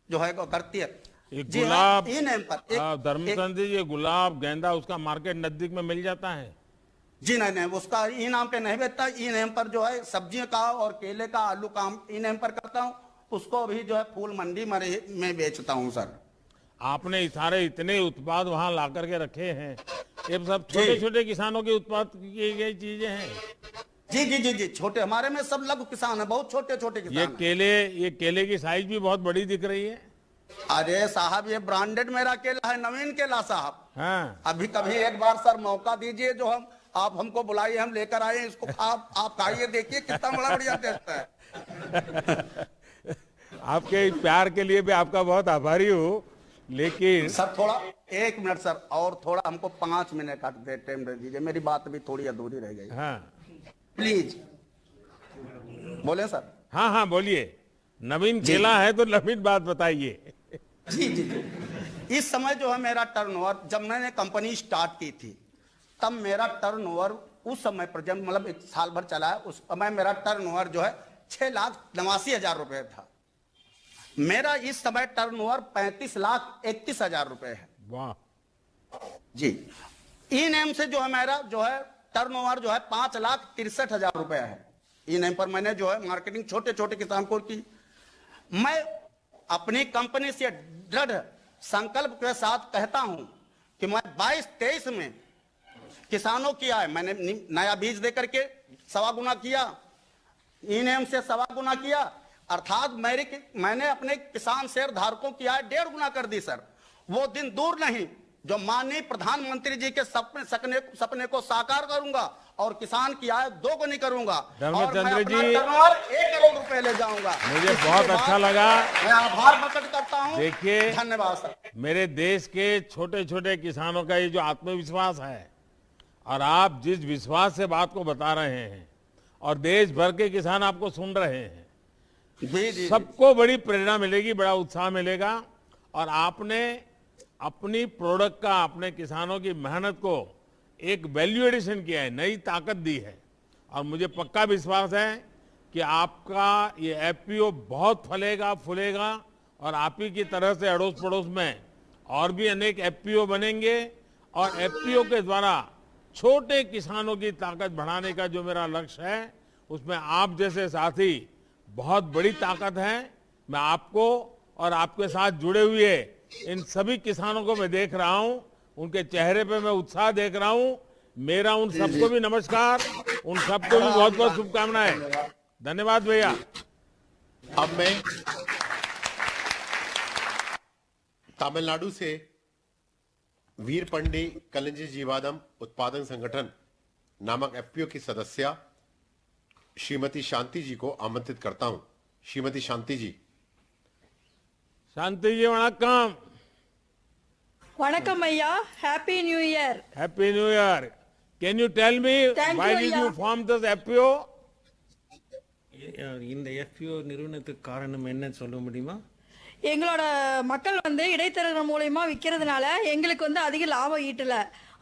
जो है करती है। जी गुलाब धर्मचंद जी, ये गुलाब गेंदा उसका मार्केट नजदीक में मिल जाता है? जी नहीं, उसका ई नाम पे नहीं बेचता। ई नाम पर जो है सब्जियों का और केले का, आलू का ई नाम पर करता हूँ, उसको भी जो है फूल मंडी में बेचता हूँ सर। आपने सारे इतने उत्पाद वहां ला करके रखे हैं, ये सब छोटे छोटे किसानों के उत्पाद की गई चीजें हैं। जी जी जी जी, छोटे, हमारे में सब लघु किसान है, बहुत छोटे छोटे किसान ये केले की साइज भी बहुत बड़ी दिख रही है। अरे साहब, ये ब्रांडेड मेरा केला है, नवीन केला साहब। हाँ, अभी कभी एक बार सर मौका दीजिए, जो आप हमको बुलाइए, हम लेकर आए इसको, आप खाइए, देखिए कितना बड़ा बढ़िया टेस्ट है। आपके प्यार के लिए भी आपका बहुत आभारी हूँ, लेकिन सर थोड़ा 1 मिनट सर, और थोड़ा हमको 5 मिनट का टाइम दे दीजिए, मेरी बात भी थोड़ी अधूरी रह गई। हाँ प्लीज बोले सर। हाँ हाँ बोलिए, नवीन केला है तो नवीन बात बताइए। जी जी जी, इस समय जो है मेरा टर्नओवर, जब मैंने कंपनी स्टार्ट की थी तब मेरा टर्नओवर उस समय पर, जब मतलब 1 साल भर चला है, उस समय मेरा टर्नओवर जो है 6,89,000 रुपए था। मेरा इस समय टर्नओवर 35,31,000 रुपए है। वाह जी, ई नेम से जो है मेरा जो है टर्नओवर जो है 5,63,000 रुपए है। ई नेम पर मैंने जो है मार्केटिंग छोटे छोटे किसान को की। मैं अपनी कंपनी से दृढ़ संकल्प के साथ कहता हूं कि मैं 22-23 में किसानों की आय मैंने नया बीज देकर के 1.25 गुना किया, ई नेम से 1.25 गुना किया, अर्थात मैंने अपने किसान शेयर धारकों की आय 1.5 गुना कर दी सर। वो दिन दूर नहीं जो माननीय प्रधानमंत्री जी के सपने को साकार करूंगा और किसान की आय 2 गुनी करूंगा और मैं अपना टर्नओवर 1 करोड़ रुपए ले जाऊंगा। मुझे बहुत अच्छा लगा, मैं आभार प्रकट करता हूं। देखिए, धन्यवाद सर। मेरे देश के छोटे छोटे किसानों का ये जो आत्मविश्वास है, और आप जिस विश्वास से बात को बता रहे हैं, और देश भर के किसान आपको सुन रहे हैं, सबको बड़ी प्रेरणा मिलेगी, बड़ा उत्साह मिलेगा। और आपने अपनी प्रोडक्ट का, अपने किसानों की मेहनत को एक वैल्यू एडिशन किया है, नई ताकत दी है। और मुझे पक्का विश्वास है कि आपका ये एफपीओ बहुत फलेगा फूलेगा, और आप ही की तरह से अड़ोस पड़ोस में और भी अनेक एफपीओ बनेंगे। और एफपीओ के द्वारा छोटे किसानों की ताकत बढ़ाने का जो मेरा लक्ष्य है, उसमें आप जैसे साथी बहुत बड़ी ताकत है। मैं आपको और आपके साथ जुड़े हुए इन सभी किसानों को मैं देख रहा हूं, उनके चेहरे पे मैं उत्साह देख रहा हूं। मेरा उन सबको भी नमस्कार, उन सबको भी बहुत बहुत शुभकामनाएं। धन्यवाद भैया। अब मैं तमिलनाडु से वीरपंडी कलिंजी जीवादम उत्पादन संगठन नामक एफपीओ की सदस्या श्रीमती शांति जी को आमंत्रित करता हूं। श्रीमती शांति जी। शांति जी वणक्कम। Vanakkam Ayya, Happy New Year. Happy New Year. Can you tell me why did you form this FPO? இந்த எஃப்பிஓ நிறுவனத்துக்கு காரணம் என்னன்னு சொல்ல முடியுமா? எங்களோட மக்கள் இடைத்தரகர் மூலமா விக்கிறதுனால எங்களுக்கு அதிக லாபம் ஈட்டல.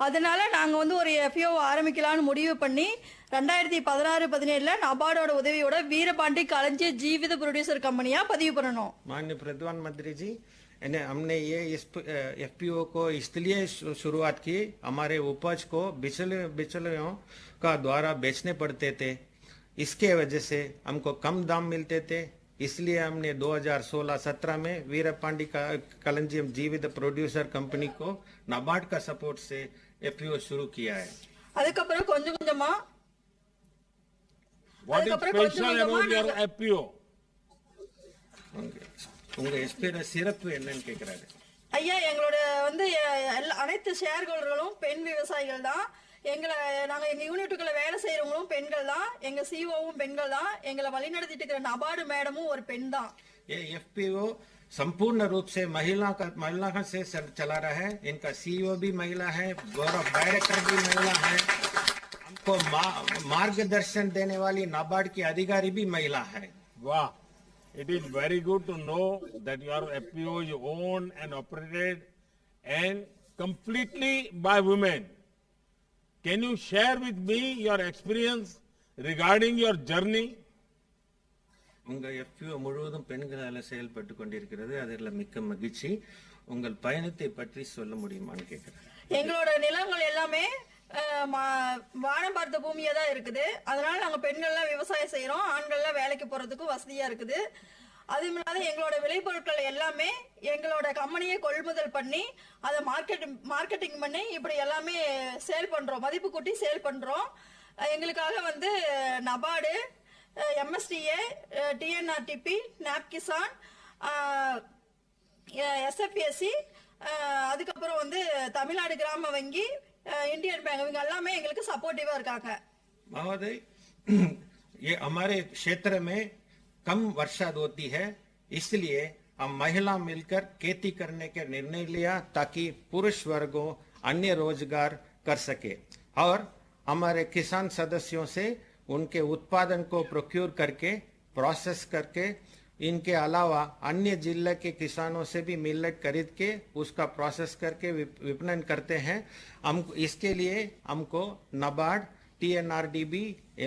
அதனால நாங்க ஒரு எஃப்பிஓ ஆரம்பிக்கலாம்னு முடிவு பண்ணி 2016-17 नाबार्ड उदवियोட वीरपांडी कलंजी जीवित प्रोड्यूसर कंपनिया பதிவு பண்ணனும்। माननीय प्रधानमंत्री जी, हमने ये एफपीओ को इसलिए शुरुआत की, हमारे उपज को बिचौलियों का द्वारा बेचने पड़ते थे, इसके वजह से हमको कम दाम मिलते थे। इसलिए हमने 2016-17 में वीरपांडी का कलंजियम जीवित प्रोड्यूसर कंपनी को नाबार्ड का सपोर्ट से एफपीओ शुरू किया है। அதுக்கப்புறம் கொஞ்சம் கொஞ்சமா What is special about your FPO? உங்க எஸ்பிஓ சிறப்பு என்னன்னு கேக்குறாரு ஐயா। எங்களோட அனைத்து ஷேர் ஹோல்டர்களும் பெண் விவசாயிகள் தான்। நாங்க எங்க யூனிட்டுக்குள்ள வேலை செய்யறவங்களும் பெண்கள் தான், எங்க சிஓவும் பெண்கள் தான், எங்களை வழிநடத்திட்டு இருக்கிற நபார்டு மேடமும் ஒரு பெண் தான்। ये एफपीओ संपूर्ण रूप से महिला से चला रहा है। इनका सीईओ भी महिला है, बोर्ड ऑफ डायरेक्टर भी महिला है, हमको मार्गदर्शन देने वाली नाबार्ड की अधिकारी भी महिला है। वाह, it is very good to know that your FPO is owned and operated and completely by women. Can you share with me your experience regarding your journey? உங்க எஃப்பிஓ முழுவதும் பெண்களால செயல்பட்டு கொண்டிருக்கிறது, அதில் மிக்க மகிழ்ச்சி। உங்கள் பயணத்தை பற்றி சொல்ல முடியுமான்னு கேட்கிறேன்। எங்களோட நிலங்கள் எல்லாமே வானம் பார்த்த பூமியா தான் இருக்குது। அதனால நாங்க பெண்கள்லாம் விவசாயம் செய்யறோம், ஆண்கள்லாம் வேலைக்கு போறதுக்கு வசதியா இருக்குது। அதுமில்லாத எங்களோட விளைபொருட்கள் எல்லாமே எங்களோட கம்பெனியே கொள்முதல் பண்ணி அதை மார்க்கெட்டிங் பண்ணி இப்படி எல்லாமே சேல் பண்றோம், மதிப்பு கூட்டி சேல் பண்றோம். எங்களுக்காக வந்து NABARD, MSDA, TNRTP, NAP Kisan, SFPSC, அதுக்கப்புறம் வந்து தமிழ்நாடு கிராம வங்கி, இந்தியन बैंक இவங்க எல்லாமே எங்களுக்கு சப்போர்ட்டிவா இருக்காங்க. महोदय, ये हमारे क्षेत्र में कम वर्षा होती है, इसलिए हम महिला मिलकर खेती करने के निर्णय लिया ताकि पुरुष वर्गों अन्य रोजगार कर सके और हमारे किसान सदस्यों से उनके उत्पादन को प्रोक्योर करके प्रोसेस करके इनके अलावा अन्य जिले के किसानों से भी मिलेट खरीद के उसका प्रोसेस करके विपणन करते हैं। हम इसके लिए हमको नबार्ड, TNRDB,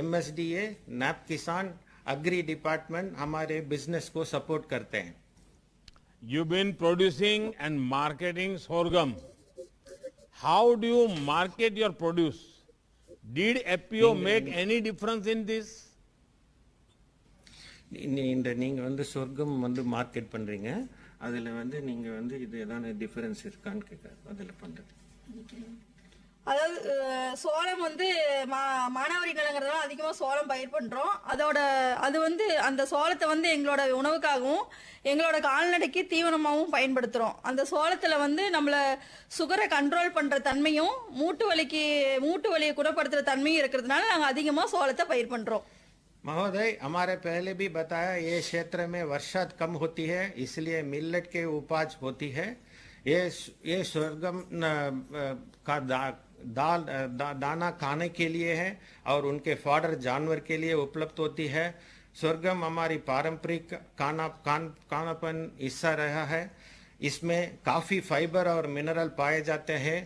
MSDA, NAP किसान, एग्री डिपार्टमेंट हमारे बिजनेस को सपोर्ट करते हैं। You've been producing and marketing sorghum. How do you market your produce? Did FPO make any difference in this? இந்த நீங்க வந்து சொர்க்கம் வந்து மார்க்கெட் பண்றீங்க, அதுல வந்து நீங்க வந்து இது ஏதாவது டிஃபரன்ஸ் இருக்கான்னு கேட்க அதுல பண்றது. அதாவது சோளம் வந்து மானாவாரி நிலங்கிறதுனால அதிகமாக சோளம் பயிர் பண்ணுறோம். அது வந்து அந்த சோளத்தை வந்து எங்களோட உணவுக்காகவும் எங்களோட கால்நடைக்கு தீவனமாகவும் பயன்படுத்துகிறோம். அந்த சோளத்தில் வந்து நம்மளை சுகரை கண்ட்ரோல் பண்ணுற தன்மையும் மூட்டு வலியை குணப்படுத்துகிற தன்மையும் இருக்கிறதுனால நாங்கள் அதிகமாக சோளத்தை பயிர் பண்ணுறோம். महोदय, हमारे पहले भी बताया ये क्षेत्र में वर्षा कम होती है, इसलिए मिलेट के उपज होती है। ये सरगम का दाना खाने के लिए है और उनके फॉडर जानवर के लिए उपलब्ध होती है। सरगम हमारी पारंपरिक खानापन हिस्सा रहा है। इसमें काफी फाइबर और मिनरल पाए जाते हैं,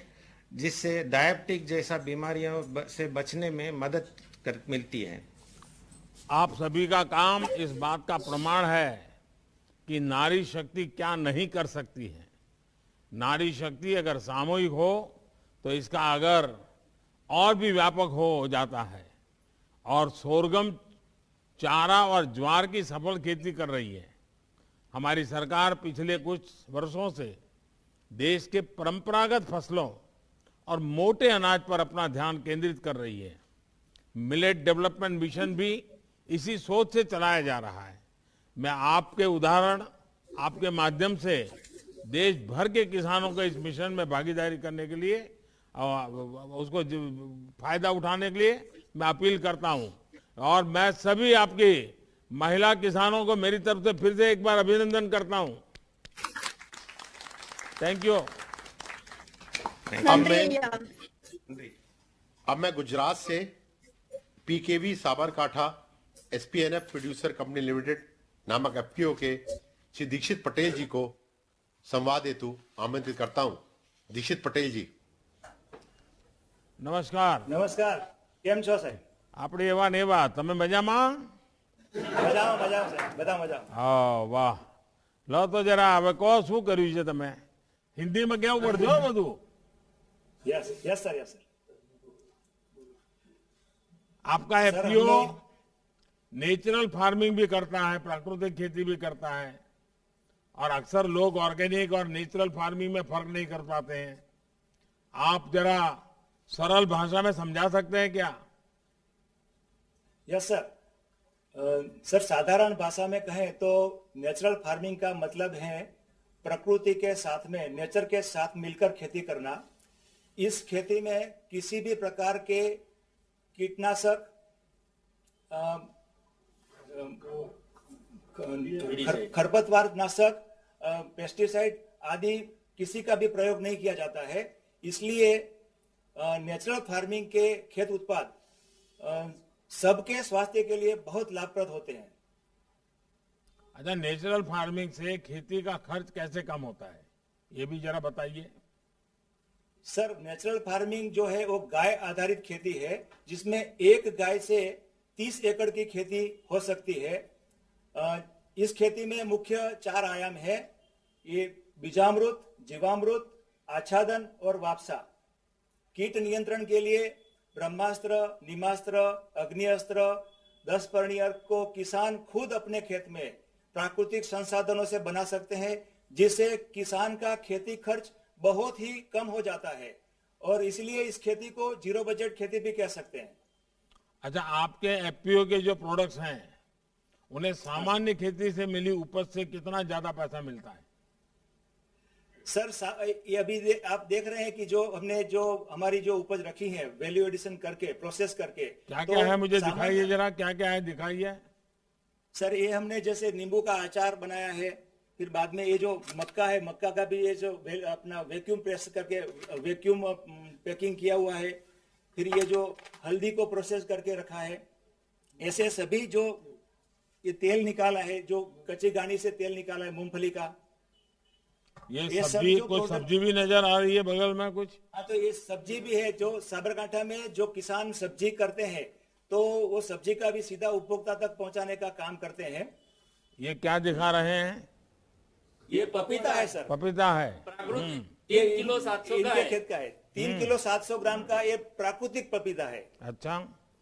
जिससे डायबिटिक जैसा बीमारियों से बचने में मदद मिलती है। आप सभी का काम इस बात का प्रमाण है कि नारी शक्ति क्या नहीं कर सकती है। नारी शक्ति अगर सामूहिक हो तो इसका अगर और भी व्यापक हो जाता है। और सोरगम चारा और ज्वार की सफल खेती कर रही है। हमारी सरकार पिछले कुछ वर्षों से देश के परंपरागत फसलों और मोटे अनाज पर अपना ध्यान केंद्रित कर रही है। मिलेट डेवलपमेंट मिशन भी इसी सोच से चलाया जा रहा है। मैं आपके उदाहरण, आपके माध्यम से देश भर के किसानों को इस मिशन में भागीदारी करने के लिए, उसको फायदा उठाने के लिए मैं अपील करता हूं। और मैं सभी आपकी महिला किसानों को मेरी तरफ से फिर से एक बार अभिनंदन करता हूं। Thank you. अब मैं गुजरात से PKV Sabarkantha SPNF producer company limited नामक FPO के श्री दीक्षित पटेल जी को संवाद हेतु आमंत्रित करता हूं। दीक्षित पटेल जी, नमस्कार। नमस्कार, केम छो साहेब? આપણે એવા ને એવા, તમે મજામાં? મજામાં સાહેબ, બધા મજામાં. હા, વાહ. લો તો જરા હવે કહો શું કર્યું છે તમે? હિન્દીમાં કેવું પડશે હો બધું? Yes sir. आपका FPO नेचुरल फार्मिंग भी करता है, प्राकृतिक खेती भी करता है, और अक्सर लोग ऑर्गेनिक और नेचुरल फार्मिंग में फर्क नहीं कर पाते हैं। आप जरा सरल भाषा में समझा सकते हैं क्या? Yes sir. सर, साधारण भाषा में कहें तो नेचुरल फार्मिंग का मतलब है प्रकृति के साथ में, नेचर के साथ मिलकर खेती करना। इस खेती में किसी भी प्रकार के कीटनाशक, खरपतवार नाशक, पेस्टिसाइड आदि किसी का भी प्रयोग नहीं किया जाता है। इसलिए नेचुरल फार्मिंग के खेत उत्पाद सबके स्वास्थ्य के लिए बहुत लाभप्रद होते हैं। अच्छा, नेचुरल फार्मिंग से खेती का खर्च कैसे कम होता है, ये भी जरा बताइए। सर, नेचुरल फार्मिंग जो है वो गाय आधारित खेती है, जिसमें एक गाय से 30 एकड़ की खेती हो सकती है। इस खेती में मुख्य 4 आयाम है। ये बीजामृत, जीवामृत, आच्छादन और वापसा। कीट नियंत्रण के लिए ब्रह्मास्त्र, नीमास्त्र, अग्निअस्त्र, 10 पर्णी अर्क को किसान खुद अपने खेत में प्राकृतिक संसाधनों से बना सकते हैं, जिससे किसान का खेती खर्च बहुत ही कम हो जाता है और इसलिए इस खेती को जीरो बजट खेती भी कह सकते हैं। अच्छा, आपके एफपीओ के जो प्रोडक्ट्स हैं उन्हें सामान्य खेती से मिली उपज से कितना ज्यादा पैसा मिलता है? सर ये अभी आप देख रहे हैं कि जो हमने जो हमारी जो उपज रखी है वैल्यू एडिशन करके प्रोसेस करके क्या क्या है मुझे दिखाइए जरा, क्या क्या है दिखाइए। सर ये हमने जैसे नींबू का अचार बनाया है, फिर बाद में ये जो मक्का है, मक्का का भी ये जो अपना वैक्यूम प्रेस करके वैक्यूम पैकिंग किया हुआ है, फिर ये जो हल्दी को प्रोसेस करके रखा है, ऐसे सभी जो ये तेल निकाला है, जो कच्ची घानी से तेल निकाला है मूंगफली का, ये सब्जी, कोई सब्जी भी नजर आ रही है बगल में कुछ? हाँ, तो ये सब्जी भी है। जो साबरकांठा में जो किसान सब्जी करते हैं तो वो सब्जी का भी सीधा उपभोक्ता तक पहुंचाने का काम करते हैं। ये क्या दिखा रहे हैं? ये पपीता है सर, पपीता है। 3 किलो 700 का खेत का है, 3 किलो 700 ग्राम का ये प्राकृतिक पपीता है। अच्छा,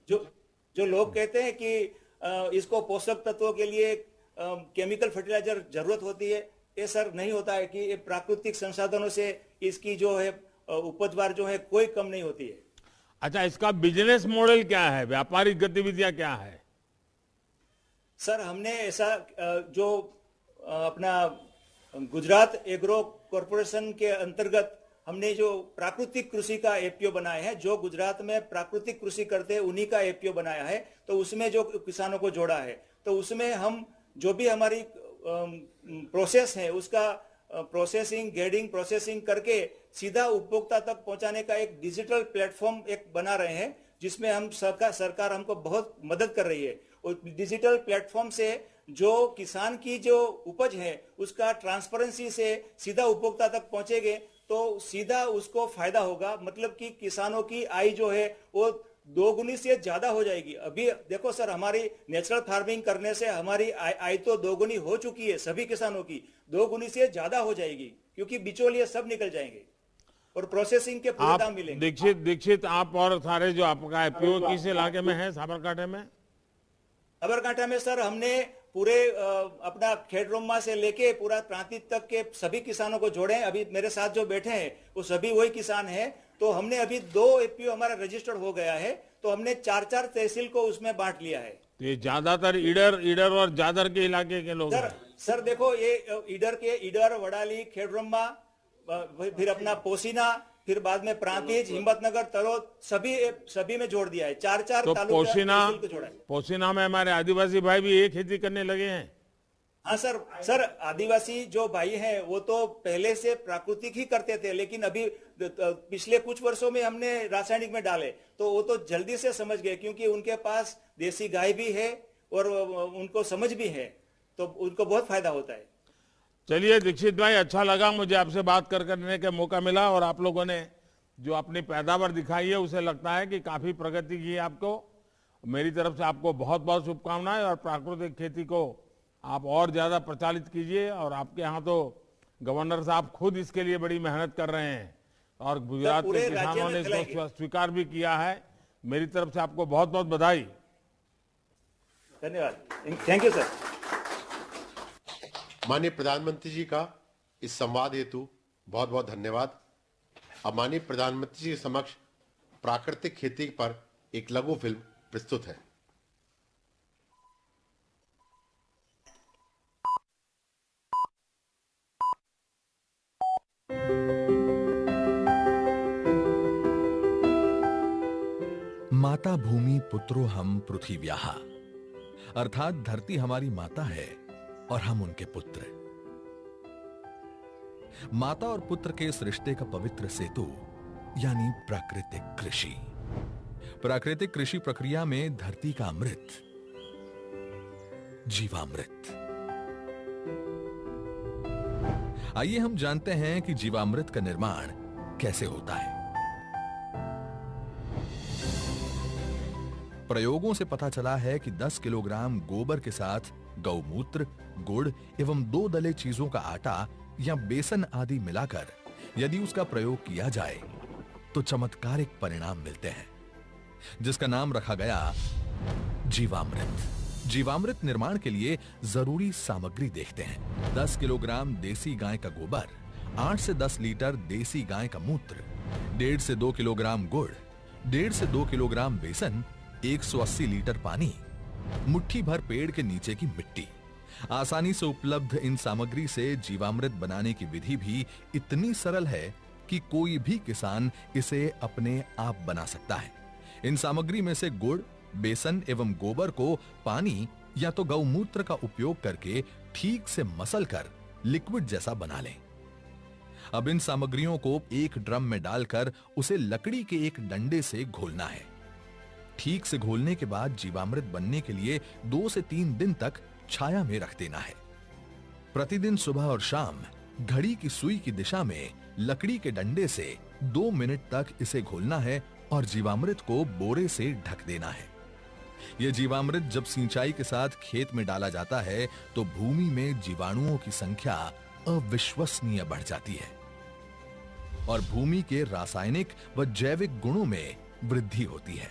जो लोग कहते हैं कि इसको पोषक तत्वों के लिए केमिकल फर्टिलाइजर जरूरत होती है, ये सर नहीं होता है कि ये प्राकृतिक संसाधनों से इसकी जो है उपजवार जो है कोई कम नहीं होती है। अच्छा, इसका बिजनेस मॉडल क्या है, व्यापारिक गतिविधियां क्या है? सर हमने ऐसा जो अपना गुजरात एग्रो कॉरपोरेशन के अंतर्गत हमने जो प्राकृतिक कृषि का एपीओ बनाया है, जो गुजरात में प्राकृतिक कृषि करते हैं उन्हीं का एपीओ बनाया है, तो उसमें जो किसानों को जोड़ा है, तो उसमें हम जो भी हमारी प्रोसेस है उसका प्रोसेसिंग, ग्रेडिंग, प्रोसेसिंग करके सीधा उपभोक्ता तक पहुंचाने का एक डिजिटल प्लेटफॉर्म एक बना रहे हैं, जिसमें हम सरकार हमको बहुत मदद कर रही है। और डिजिटल प्लेटफॉर्म से जो किसान की जो उपज है उसका ट्रांसपेरेंसी से सीधा उपभोक्ता तक पहुंचेंगे तो सीधा उसको फायदा होगा। मतलब कि किसानों की आय जो है वो 2 गुनी से ज्यादा हो जाएगी। अभी देखो सर, हमारी नेचुरल फार्मिंग करने से हमारी आय तो 2 गुनी हो चुकी है, सभी किसानों की 2 गुनी से ज्यादा हो जाएगी, क्योंकि बिचौलिए सब निकल जाएंगे और प्रोसेसिंग के पूरे दाम मिलेंगे। दीक्षित आप और सारे जो आपका एपीओ किस इलाके में है साबरकांठा में? साबरकांठा में सर हमने पूरे अपना खेड़रोमा से लेके पूरा प्रांतिक तक के सभी किसानों को जोड़े हैं। अभी मेरे साथ जो बैठे हैं वो सभी वही किसान हैं। तो हमने अभी 2 एपीओ हमारा रजिस्टर्ड हो गया है, तो हमने 4-4 तहसील को उसमें बांट लिया है। तो ये ज्यादातर ईडर और जादर के इलाके के लोग हैं। सर देखो, ये ईडर, वडाली, खेड़रोमा, फिर अपना पोसीना, फिर बाद में प्रांतिज, हिम्मतनगर, तलोद, सभी में जोड़ दिया है। 4-4 तो तालुका को जोड़ा है। पोसीना में हमारे आदिवासी भाई भी ये खेती करने लगे हैं। हाँ सर आदिवासी जो भाई हैं वो तो पहले से प्राकृतिक ही करते थे, लेकिन अभी पिछले कुछ वर्षों में हमने रासायनिक में डाले तो वो तो जल्दी से समझ गए, क्योंकि उनके पास देसी गाय भी है और उनको समझ भी है, तो उनको बहुत फायदा होता है। चलिए दीक्षित भाई, अच्छा लगा मुझे आपसे बात करने का मौका मिला और आप लोगों ने जो अपनी पैदावार दिखाई है उसे लगता है कि काफी प्रगति की है आपको। मेरी तरफ से आपको बहुत बहुत शुभकामनाएं और प्राकृतिक खेती को आप और ज्यादा प्रचालित कीजिए। और आपके यहाँ तो गवर्नर साहब खुद इसके लिए बड़ी मेहनत कर रहे हैं और गुजरात के किसानों ने इसको स्वीकार भी किया है। मेरी तरफ से आपको बहुत बहुत बधाई। धन्यवाद, थैंक यू सर। माननीय प्रधानमंत्री जी का इस संवाद हेतु बहुत बहुत धन्यवाद। अब माननीय प्रधानमंत्री जी के समक्ष प्राकृतिक खेती पर एक लघु फिल्म प्रस्तुत है। माता भूमि पुत्रो हम पृथिव्याः, अर्थात धरती हमारी माता है और हम उनके पुत्र। माता और पुत्र के इस रिश्ते का पवित्र सेतु यानी प्राकृतिक कृषि। प्राकृतिक कृषि प्रक्रिया में धरती का अमृत, जीवामृत। आइए हम जानते हैं कि जीवामृत का निर्माण कैसे होता है। प्रयोगों से पता चला है कि 10 किलोग्राम गोबर के साथ गौमूत्र, गुड़ एवं 2 दले चीजों का आटा या बेसन आदि मिलाकर यदि उसका प्रयोग किया जाए तो चमत्कारिक परिणाम मिलते हैं, जिसका नाम रखा गया जीवामृत। जीवामृत निर्माण के लिए जरूरी सामग्री देखते हैं। 10 किलोग्राम देसी गाय का गोबर, 8 से 10 लीटर देसी गाय का मूत्र, 1.5 से 2 किलोग्राम गुड़, 1.5 से 2 किलोग्राम बेसन, 180 लीटर पानी, मुट्ठी भर पेड़ के नीचे की मिट्टी। आसानी से उपलब्ध इन सामग्री से जीवामृत बनाने की विधि भी इतनी सरल है कि कोई भी किसान इसे अपने आप बना सकता है। इन सामग्री में से गुड़, बेसन एवं गोबर को पानी या तो गौमूत्र का उपयोग करके ठीक से मसल कर लिक्विड जैसा बना लें। अब इन सामग्रियों को एक ड्रम में डालकर उसे लकड़ी के एक डंडे से घोलना है। ठीक से घोलने के बाद जीवामृत बनने के लिए 2 से 3 दिन तक छाया में रख देना है। प्रतिदिन सुबह और शाम घड़ी की सुई की दिशा में लकड़ी के डंडे से 2 मिनट तक इसे घोलना है और जीवामृत को बोरे से ढक देना है। यह जीवामृत जब सिंचाई के साथ खेत में डाला जाता है तो भूमि में जीवाणुओं की संख्या अविश्वसनीय बढ़ जाती है और भूमि के रासायनिक व जैविक गुणों में वृद्धि होती है।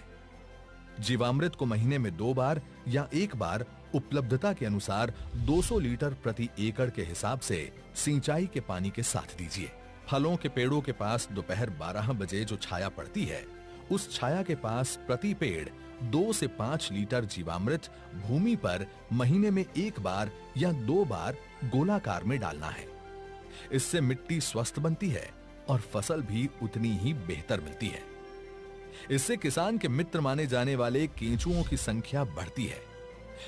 जीवामृत को महीने में 2 बार या 1 बार उपलब्धता के अनुसार 200 लीटर प्रति एकड़ के हिसाब से सिंचाई के पानी के साथ दीजिए। फलों के पेड़ों के पास दोपहर 12 बजे जो छाया पड़ती है, उस छाया के पास प्रति पेड़ 2 से 5 लीटर जीवामृत भूमि पर महीने में 1 बार या 2 बार गोलाकार में डालना है। इससे मिट्टी स्वस्थ बनती है और फसल भी उतनी ही बेहतर मिलती है। इससे किसान के मित्र माने जाने वाले केंचुओं की संख्या बढ़ती है।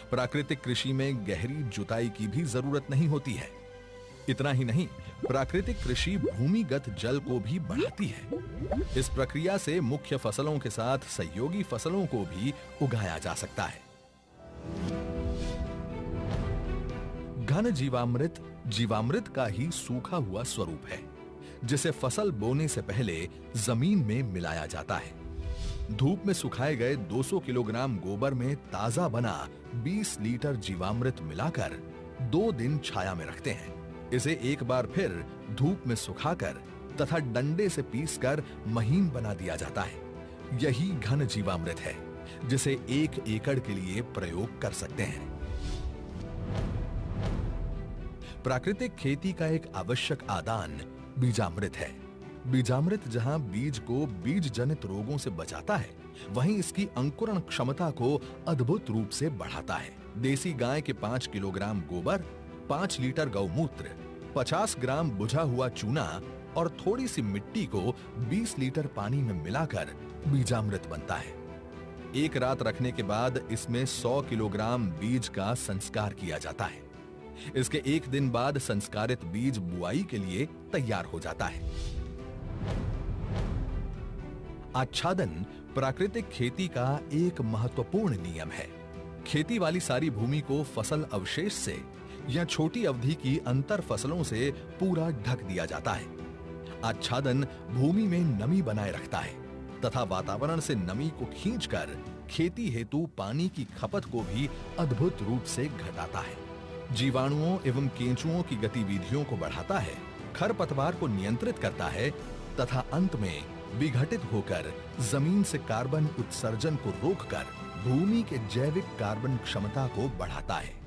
प्राकृतिक कृषि में गहरी जुताई की भी जरूरत नहीं होती है। इतना ही नहीं, प्राकृतिक कृषि भूमिगत जल को भी बढ़ाती है। इस प्रक्रिया से मुख्य फसलों के साथ सहयोगी फसलों को भी उगाया जा सकता है। घन जीवामृत जीवामृत का ही सूखा हुआ स्वरूप है, जिसे फसल बोने से पहले जमीन में मिलाया जाता है। धूप में सुखाए गए 200 किलोग्राम गोबर में ताजा बना 20 लीटर जीवामृत मिलाकर 2 दिन छाया में रखते हैं। इसे एक बार फिर धूप में सुखाकर तथा डंडे से पीसकर महीन बना दिया जाता है। यही घन जीवामृत है जिसे 1 एकड़ के लिए प्रयोग कर सकते हैं। प्राकृतिक खेती का एक आवश्यक आदान बीजामृत है। बीजामृत जहां बीज को बीज जनित रोगों से बचाता है, वहीं इसकी अंकुरण क्षमता को अद्भुत रूप से बढ़ाता है। देसी गाय के 5 किलोग्राम गोबर, 5 लीटर गौमूत्र, 50 ग्राम बुझा हुआ चूना और थोड़ी सी मिट्टी को 20 लीटर पानी में मिलाकर बीजामृत बनता है। एक रात रखने के बाद इसमें 100 किलोग्राम बीज का संस्कार किया जाता है। इसके 1 दिन बाद संस्कारित बीज बुआई के लिए तैयार हो जाता है। आच्छादन प्राकृतिक खेती का एक महत्वपूर्ण नियम है। खेती वाली सारी भूमि को फसल अवशेष से या छोटी अवधि की अंतर फसलों से पूरा ढक दिया जाता है। आच्छादन भूमि में नमी बनाए रखता है तथा वातावरण से नमी को खींचकर खेती हेतु पानी की खपत को भी अद्भुत रूप से घटाता है। जीवाणुओं एवं केंचुओं की गतिविधियों को बढ़ाता है, खरपतवार को नियंत्रित करता है तथा अंत में विघटित होकर जमीन से कार्बन उत्सर्जन को रोककर भूमि के जैविक कार्बन क्षमता को बढ़ाता है।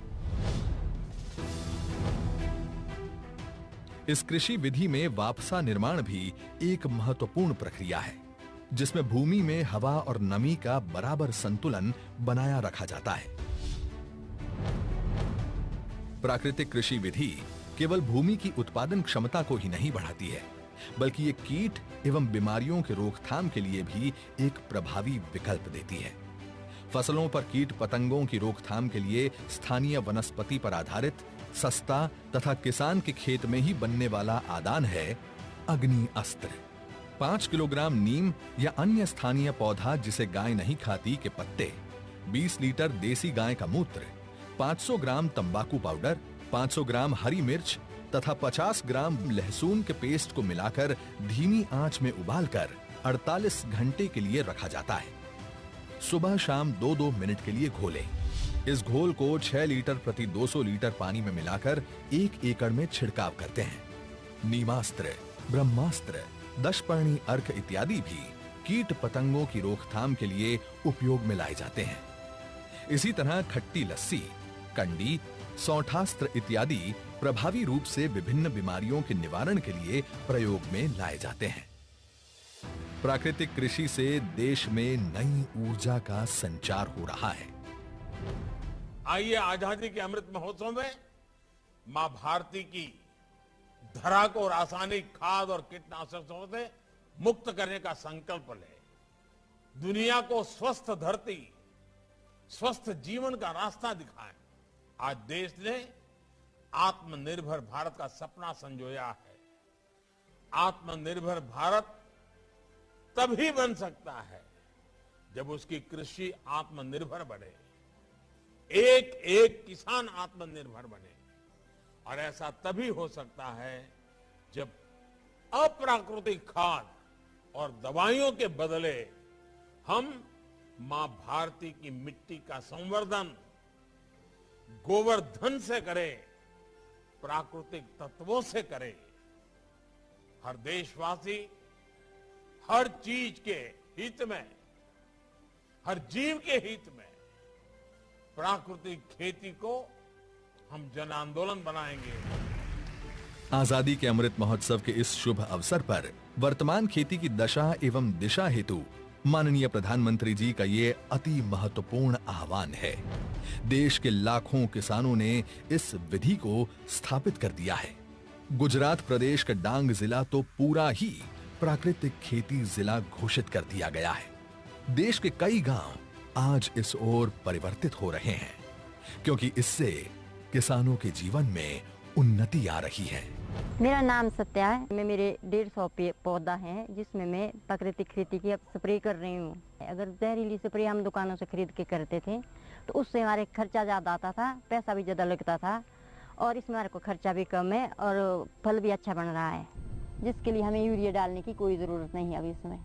इस कृषि विधि में वापसा निर्माण भी एक महत्वपूर्ण प्रक्रिया है, जिसमें भूमि में हवा और नमी का बराबर संतुलन बनाया रखा जाता है। प्राकृतिक कृषि विधि केवल भूमि की उत्पादन क्षमता को ही नहीं बढ़ाती है, बल्कि ये कीट एवं बीमारियों के रोकथाम के लिए भी एक प्रभावी विकल्प देती है। फसलों पर कीट पतंगों की रोकथाम के लिए स्थानीय वनस्पति पर आधारित सस्ता तथा किसान के खेत में ही बनने वाला आदान है अग्नि अस्त्र। 5 किलोग्राम नीम या अन्य स्थानीय पौधा जिसे गाय नहीं खाती के पत्ते, 20 लीटर देसी गाय का मूत्र, 500 ग्राम तंबाकू पाउडर, 500 ग्राम हरी मिर्च तथा 50 ग्राम लहसुन के पेस्ट को मिलाकर धीमी आंच में उबालकर 48 घंटे के लिए रखा जाता है। सुबह शाम 2-2 मिनट के लिए घोलें। इस घोल को 6 लीटर प्रति 200 लीटर पानी में मिलाकर 1 एकड़ में छिड़काव करते हैं। नीमास्त्र, ब्रह्मास्त्र, दशपर्णी अर्क इत्यादि भी कीट पतंगों की रोकथाम के लिए उपयोग में लाए जाते हैं। इसी तरह खट्टी लस्सी, कंडी, सौंठास्त्र इत्यादि प्रभावी रूप से विभिन्न बीमारियों के निवारण के लिए प्रयोग में लाए जाते हैं। प्राकृतिक कृषि से देश में नई ऊर्जा का संचार हो रहा है। आइए आजादी के अमृत महोत्सव में मां भारती की धरा को रासायनिक खाद और कीटनाशकों से मुक्त करने का संकल्प ले। दुनिया को स्वस्थ धरती, स्वस्थ जीवन का रास्ता दिखाएं। आज देश ने आत्मनिर्भर भारत का सपना संजोया है। आत्मनिर्भर भारत तभी बन सकता है जब उसकी कृषि आत्मनिर्भर बने, एक एक किसान आत्मनिर्भर बने। और ऐसा तभी हो सकता है जब अप्राकृतिक खाद और दवाइयों के बदले हम मां भारती की मिट्टी का संवर्धन गोवर्धन से करें, प्राकृतिक तत्वों से करें। हर देशवासी हर चीज के हित में, हर जीव के हित में प्राकृतिक खेती को हम जन आंदोलन बनाएंगे। आजादी के अमृत महोत्सव के इस शुभ अवसर पर वर्तमान खेती की दशा एवं दिशा हेतु माननीय प्रधानमंत्री जी का ये अति महत्वपूर्ण आह्वान है। देश के लाखों किसानों ने इस विधि को स्थापित कर दिया है। गुजरात प्रदेश का डांग जिला तो पूरा ही प्राकृतिक खेती जिला घोषित कर दिया गया है। देश के कई गांव आज इस ओर परिवर्तित हो रहे हैं, क्योंकि इससे किसानों के जीवन में उन्नति आ रही है। मेरा नाम सत्या है। मैं मेरे 150 पौधा हैं जिसमें मैं प्राकृतिक खेती की अब स्प्रे कर रही हूँ। अगर जहरीली स्प्रे हम दुकानों से खरीद के करते थे तो उससे हमारे खर्चा ज़्यादा आता था, पैसा भी ज़्यादा लगता था, और इसमें हमारे को खर्चा भी कम है और फल भी अच्छा बन रहा है, जिसके लिए हमें यूरिया डालने की कोई ज़रूरत नहीं है अभी इसमें।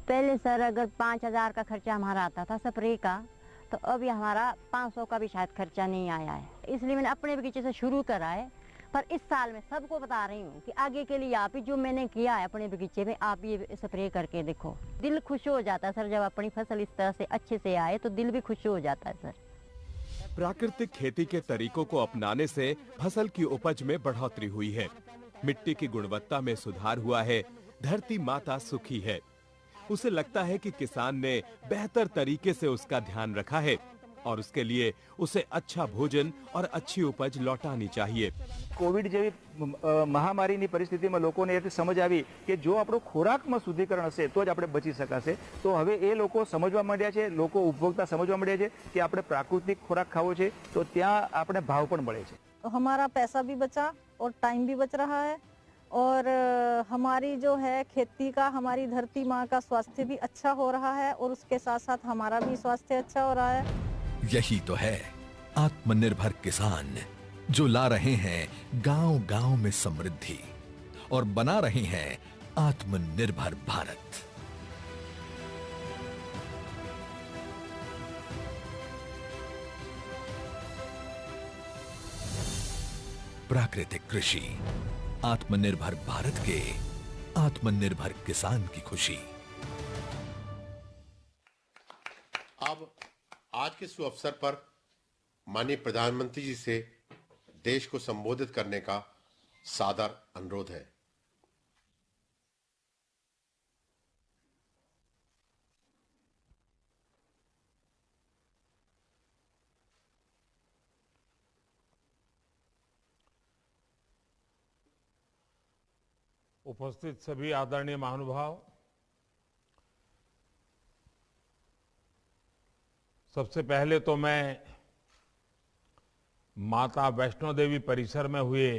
पहले सर अगर 5000 का खर्चा हमारा आता था स्प्रे का, तो अभी हमारा 500 का भी शायद खर्चा नहीं आया है। इसलिए मैंने अपने बगीचे से शुरू करा है, पर इस साल मैं सबको बता रही हूँ कि आगे के लिए आप ही जो मैंने किया है अपने बगीचे में, आप ये स्प्रे करके देखो। दिल खुश हो जाता है सर, जब अपनी फसल इस तरह से अच्छे से आए तो दिल भी खुश हो जाता है सर। प्राकृतिक खेती के तरीकों को अपनाने से फसल की उपज में बढ़ोतरी हुई है, मिट्टी की गुणवत्ता में सुधार हुआ है, धरती माता सुखी है। उसे लगता है कि किसान ने बेहतर तरीके से उसका ध्यान रखा है और उसके लिए उसे अच्छा भोजन और अच्छी उपज लौटानी चाहिए। कोविड જેવી મહામારીની પરિસ્થિતિમાં લોકોને એ સમજ આવી કે જો આપણો ખોરાકમાં શુદ્ધિકરણ હશે તો જ આપણે બચી શકાશે, તો હવે એ લોકો સમજવા માંડ્યા છે, લોકો ઉપભોક્તા સમજવા માંડ્યા છે કે આપણે પ્રાકૃતિક ખોરાક ખાવો છે, તો ત્યાં આપણે ભાવ પણ મળે છે। तो हमारा पैसा भी बचा और टाइम भी बच रहा है, और हमारी जो है खेती का, हमारी धरती माँ का स्वास्थ्य भी अच्छा हो रहा है, और उसके साथ साथ हमारा भी स्वास्थ्य अच्छा हो रहा है। यही तो है आत्मनिर्भर किसान, जो ला रहे हैं गांव-गांव में समृद्धि और बना रहे हैं आत्मनिर्भर भारत। प्राकृतिक कृषि, आत्मनिर्भर भारत के आत्मनिर्भर किसान की खुशी। अब आज के शुभ अवसर पर माननीय प्रधानमंत्री जी से देश को संबोधित करने का सादर अनुरोध है। उपस्थित सभी आदरणीय महानुभाव, सबसे पहले तो मैं माता वैष्णो देवी परिसर में हुए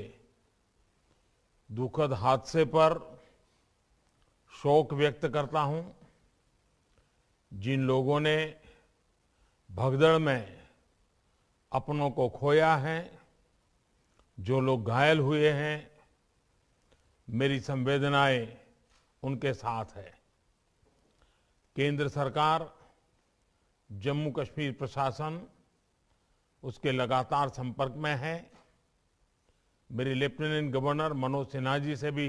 दुखद हादसे पर शोक व्यक्त करता हूं। जिन लोगों ने भगदड़ में अपनों को खोया है, जो लोग घायल हुए हैं, मेरी संवेदनाएं उनके साथ है। केंद्र सरकार, जम्मू कश्मीर प्रशासन उसके लगातार संपर्क में है। मेरी लेफ्टिनेंट गवर्नर मनोज सिन्हा जी से भी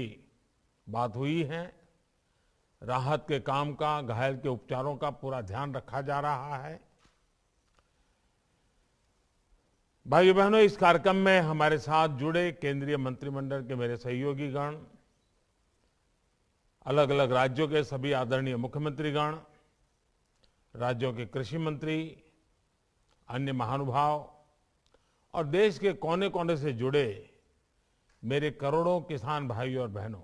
बात हुई है। राहत के काम का, घायल के उपचारों का पूरा ध्यान रखा जा रहा है। भाइयों बहनों, इस कार्यक्रम में हमारे साथ जुड़े केंद्रीय मंत्रिमंडल के मेरे सहयोगीगण, अलग अलग राज्यों के सभी आदरणीय मुख्यमंत्रीगण, राज्यों के कृषि मंत्री, अन्य महानुभाव और देश के कोने कोने से जुड़े मेरे करोड़ों किसान भाइयों और बहनों,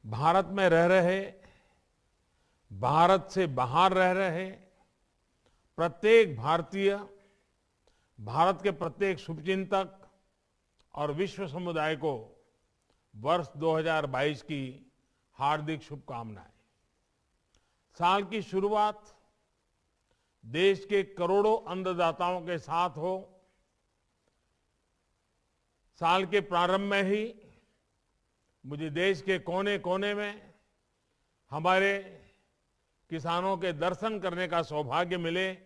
भारत में रह रहे, भारत से बाहर रह रहे प्रत्येक भारतीय, भारत के प्रत्येक शुभचिंतक और विश्व समुदाय को वर्ष 2022 की हार्दिक शुभकामनाएं। साल की शुरुआत देश के करोड़ों अन्नदाताओं के साथ हो। साल के प्रारंभ में ही मुझे देश के कोने कोने में हमारे किसानों के दर्शन करने का सौभाग्य मिले,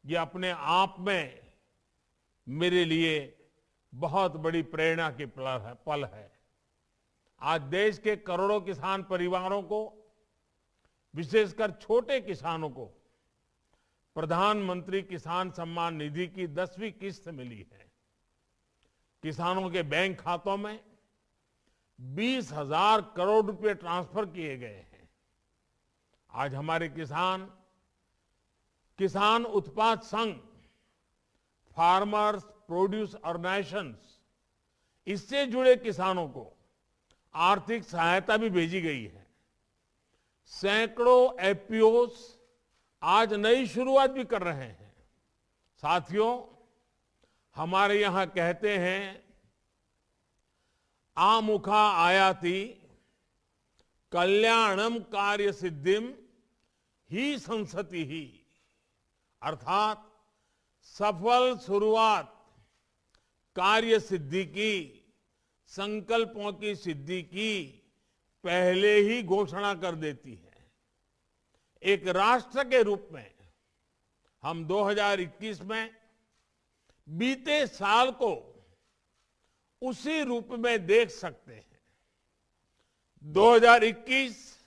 ये अपने आप में मेरे लिए बहुत बड़ी प्रेरणा की पल है। आज देश के करोड़ों किसान परिवारों को, विशेषकर छोटे किसानों को, प्रधानमंत्री किसान सम्मान निधि की 10वीं किस्त मिली है। किसानों के बैंक खातों में 20,000 करोड़ रुपए ट्रांसफर किए गए हैं। आज हमारे किसान उत्पाद संघ, फार्मर्स प्रोड्यूस ऑर्गेनाइजेशंस, इससे जुड़े किसानों को आर्थिक सहायता भी भेजी गई है। सैकड़ों एफपीओस आज नई शुरुआत भी कर रहे हैं। साथियों, हमारे यहां कहते हैं, आमुखा आयाति कल्याणम कार्य सिद्धिम ही संसति ही, अर्थात सफल शुरुआत कार्य सिद्धि की, संकल्पों की सिद्धि की पहले ही घोषणा कर देती है। एक राष्ट्र के रूप में हम 2021 में बीते साल को उसी रूप में देख सकते हैं। 2021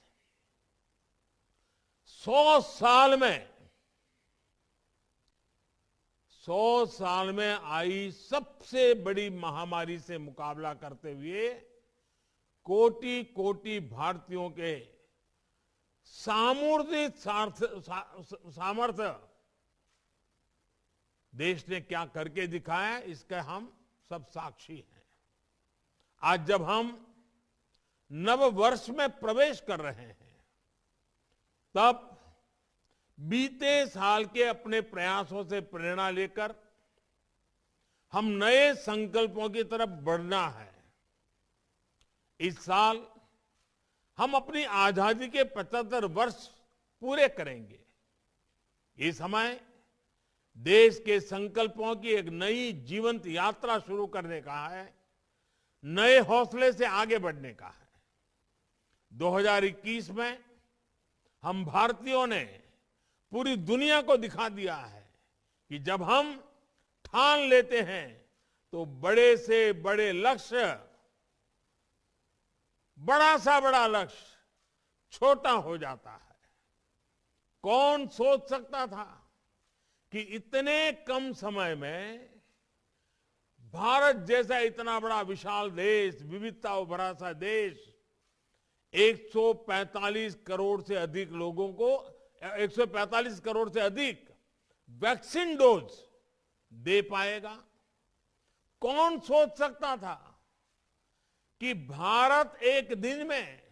100 साल में आई सबसे बड़ी महामारी से मुकाबला करते हुए कोटि कोटि भारतीयों के सामूहिक सामर्थ्य देश ने क्या करके दिखाया, इसके हम सब साक्षी हैं। आज जब हम नव वर्ष में प्रवेश कर रहे हैं, तब बीते साल के अपने प्रयासों से प्रेरणा लेकर हम नए संकल्पों की तरफ बढ़ना है। इस साल हम अपनी आजादी के 75 वर्ष पूरे करेंगे। ये समय देश के संकल्पों की एक नई जीवंत यात्रा शुरू करने का है, नए हौसले से आगे बढ़ने का है। 2021 में हम भारतीयों ने पूरी दुनिया को दिखा दिया है कि जब हम ठान लेते हैं तो बड़े से बड़े लक्ष्य, बड़ा सा बड़ा लक्ष्य छोटा हो जाता है। कौन सोच सकता था कि इतने कम समय में भारत जैसा इतना बड़ा विशाल देश, विविधता भरा सा देश, 145 करोड़ से अधिक लोगों को 145 करोड़ से अधिक वैक्सीन डोज दे पाएगा। कौन सोच सकता था कि भारत एक दिन में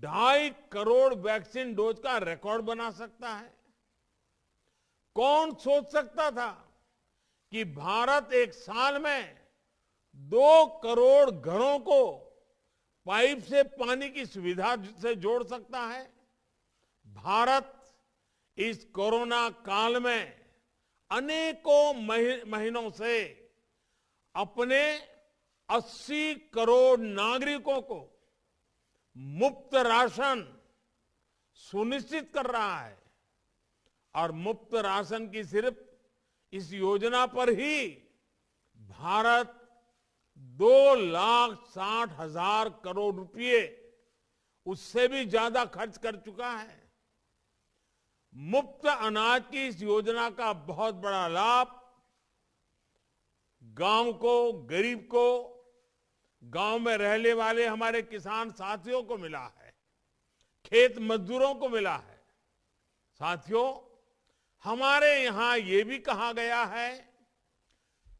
2.5 करोड़ वैक्सीन डोज का रिकॉर्ड बना सकता है। कौन सोच सकता था कि भारत एक साल में 2 करोड़ घरों को पाइप से पानी की सुविधा से जोड़ सकता है। भारत इस कोरोना काल में अनेकों महीनों से अपने 80 करोड़ नागरिकों को मुफ्त राशन सुनिश्चित कर रहा है। और मुफ्त राशन की सिर्फ इस योजना पर ही भारत 2,60,000 करोड़ रुपए, उससे भी ज्यादा खर्च कर चुका है। मुफ्त अनाज की इस योजना का बहुत बड़ा लाभ गांव को, गरीब को, गांव में रहने वाले हमारे किसान साथियों को मिला है, खेत मजदूरों को मिला है। साथियों, हमारे यहां ये भी कहा गया है,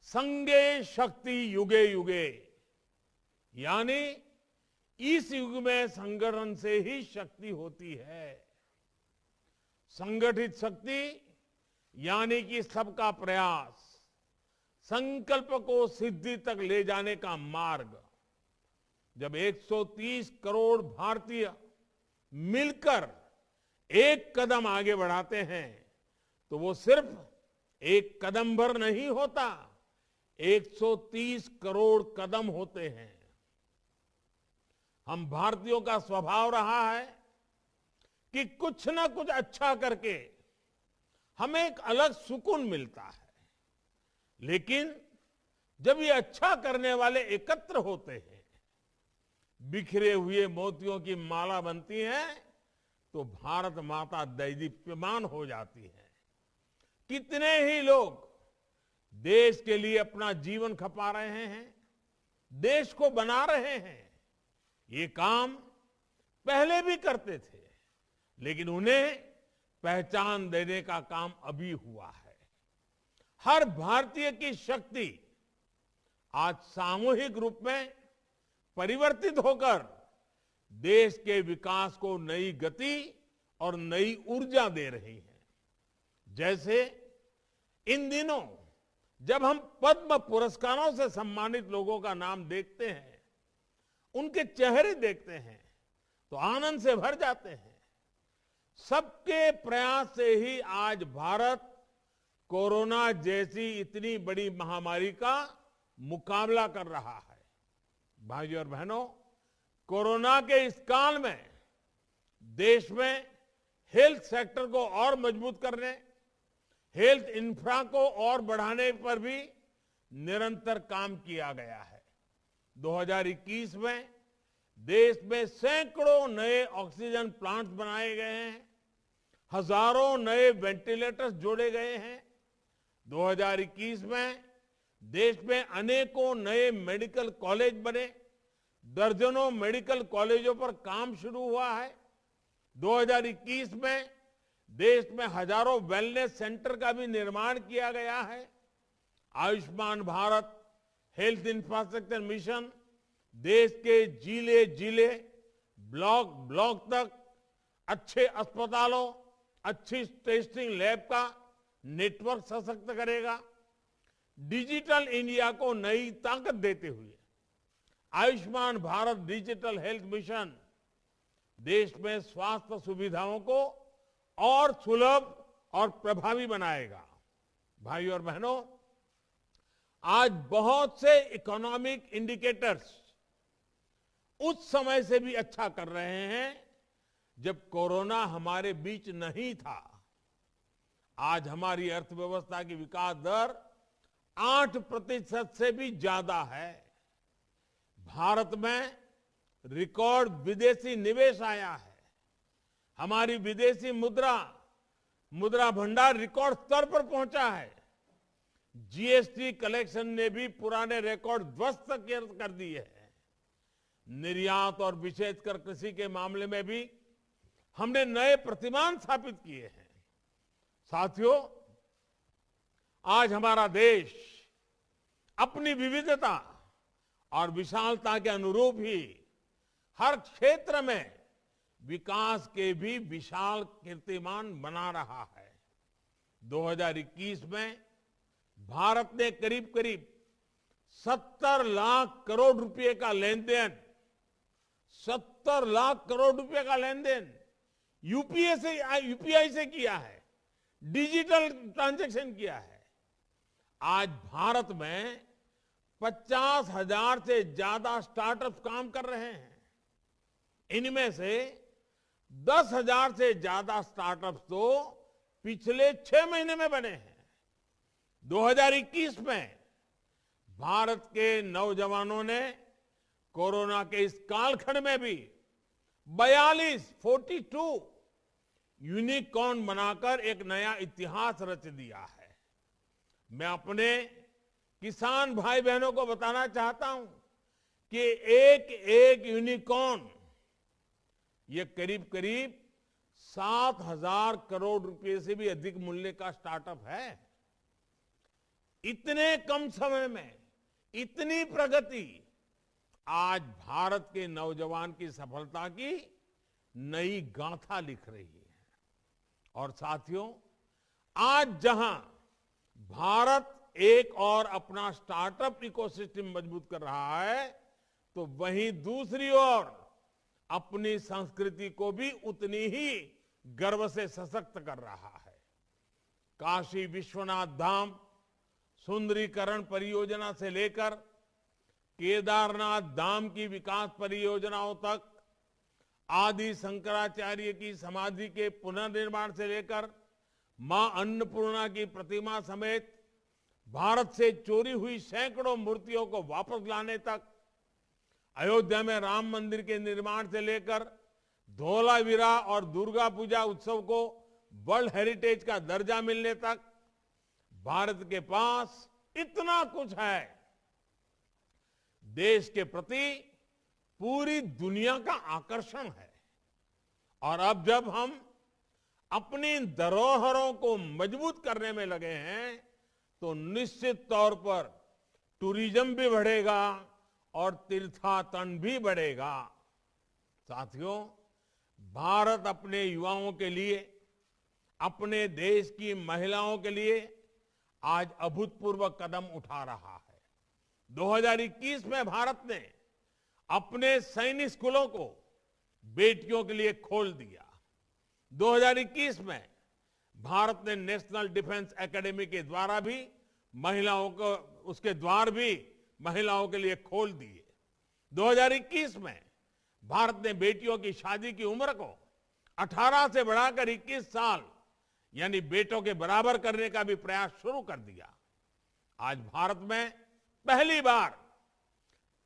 संगे शक्ति युगे युगे, यानी इस युग में संगठन से ही शक्ति होती है। संगठित शक्ति यानी कि सबका प्रयास, संकल्प को सिद्धि तक ले जाने का मार्ग। जब 130 करोड़ भारतीय मिलकर एक कदम आगे बढ़ाते हैं तो वो सिर्फ एक कदम भर नहीं होता, 130 करोड़ कदम होते हैं। हम भारतीयों का स्वभाव रहा है कि कुछ ना कुछ अच्छा करके हमें एक अलग सुकून मिलता है, लेकिन जब ये अच्छा करने वाले एकत्र होते हैं, बिखरे हुए मोतियों की माला बनती है, तो भारत माता दैदीप्यमान हो जाती है। कितने ही लोग देश के लिए अपना जीवन खपा रहे हैं, देश को बना रहे हैं। ये काम पहले भी करते थे, लेकिन उन्हें पहचान देने का काम अभी हुआ है। हर भारतीय की शक्ति आज सामूहिक रूप में परिवर्तित होकर देश के विकास को नई गति और नई ऊर्जा दे रही है। जैसे इन दिनों जब हम पद्म पुरस्कारों से सम्मानित लोगों का नाम देखते हैं, उनके चेहरे देखते हैं, तो आनंद से भर जाते हैं। सबके प्रयास से ही आज भारत कोरोना जैसी इतनी बड़ी महामारी का मुकाबला कर रहा है। भाइयों और बहनों, कोरोना के इस काल में देश में हेल्थ सेक्टर को और मजबूत करने, हेल्थ इंफ्रा को और बढ़ाने पर भी निरंतर काम किया गया है। 2021 में देश में सैकड़ों नए ऑक्सीजन प्लांट्स बनाए गए हैं, हजारों नए वेंटिलेटर्स जोड़े गए हैं। 2021 में देश में अनेकों नए मेडिकल कॉलेज बने, दर्जनों मेडिकल कॉलेजों पर काम शुरू हुआ है। 2021 में देश में हजारों वेलनेस सेंटर का भी निर्माण किया गया है। Ayushman Bharat health infrastructure mission देश के जिले जिले, ब्लॉक ब्लॉक तक अच्छे अस्पतालों, अच्छी टेस्टिंग लैब का नेटवर्क सशक्त करेगा। डिजिटल इंडिया को नई ताकत देते हुए Ayushman Bharat digital health mission देश में स्वास्थ्य सुविधाओं को और सुलभ और प्रभावी बनाएगा। भाइयों और बहनों, आज बहुत से इकोनॉमिक इंडिकेटर्स उस समय से भी अच्छा कर रहे हैं जब कोरोना हमारे बीच नहीं था। आज हमारी अर्थव्यवस्था की विकास दर 8% से भी ज्यादा है। भारत में रिकॉर्ड विदेशी निवेश आया है। हमारी विदेशी मुद्रा भंडार रिकॉर्ड स्तर पर पहुंचा है। जीएसटी कलेक्शन ने भी पुराने रिकॉर्ड ध्वस्त कर दिए हैं। निर्यात और विशेषकर कृषि के मामले में भी हमने नए प्रतिमान स्थापित किए हैं। साथियों, आज हमारा देश अपनी विविधता और विशालता के अनुरूप ही हर क्षेत्र में विकास के भी विशाल कीर्तिमान बना रहा है। 2021 में भारत ने करीब करीब 70 लाख करोड़ रुपए का लेन देन, 70 लाख करोड़ रुपए का लेन देन यूपीआई से किया है, डिजिटल ट्रांजैक्शन किया है। आज भारत में 50,000 से ज्यादा स्टार्टअप काम कर रहे हैं। इनमें से 10,000 से ज्यादा स्टार्टअप्स तो पिछले 6 महीने में बने हैं। 2021 में भारत के नौजवानों ने कोरोना के इस कालखंड में भी 42 यूनिकॉर्न बनाकर एक नया इतिहास रच दिया है। मैं अपने किसान भाई बहनों को बताना चाहता हूं कि एक एक यूनिकॉर्न ये करीब करीब 7,000 करोड़ रुपए से भी अधिक मूल्य का स्टार्टअप है। इतने कम समय में इतनी प्रगति आज भारत के नौजवान की सफलता की नई गाथा लिख रही है। और साथियों, आज जहां भारत एक और अपना स्टार्टअप इकोसिस्टम मजबूत कर रहा है, तो वहीं दूसरी ओर अपनी संस्कृति को भी उतनी ही गर्व से सशक्त कर रहा है। काशी विश्वनाथ धाम सुंदरीकरण परियोजना से लेकर केदारनाथ धाम की विकास परियोजनाओं तक, आदि शंकराचार्य की समाधि के पुनर्निर्माण से लेकर मां अन्नपूर्णा की प्रतिमा समेत भारत से चोरी हुई सैकड़ों मूर्तियों को वापस लाने तक, अयोध्या में राम मंदिर के निर्माण से लेकर धोलावीरा और दुर्गा पूजा उत्सव को वर्ल्ड हेरिटेज का दर्जा मिलने तक, भारत के पास इतना कुछ है। देश के प्रति पूरी दुनिया का आकर्षण है। और अब जब हम अपनी धरोहरों को मजबूत करने में लगे हैं, तो निश्चित तौर पर टूरिज्म भी बढ़ेगा और तीर्थाटन भी बढ़ेगा। साथियों, भारत अपने युवाओं के लिए, अपने देश की महिलाओं के लिए आज अभूतपूर्व कदम उठा रहा है। 2021 में भारत ने अपने सैनिक स्कूलों को बेटियों के लिए खोल दिया। 2021 में भारत ने नेशनल डिफेंस एकेडमी के द्वारा भी महिलाओं को, उसके द्वार भी महिलाओं के लिए खोल दिए। 2021 में भारत ने बेटियों की शादी की उम्र को 18 से बढ़ाकर 21 साल यानी बेटों के बराबर करने का भी प्रयास शुरू कर दिया। आज भारत में पहली बार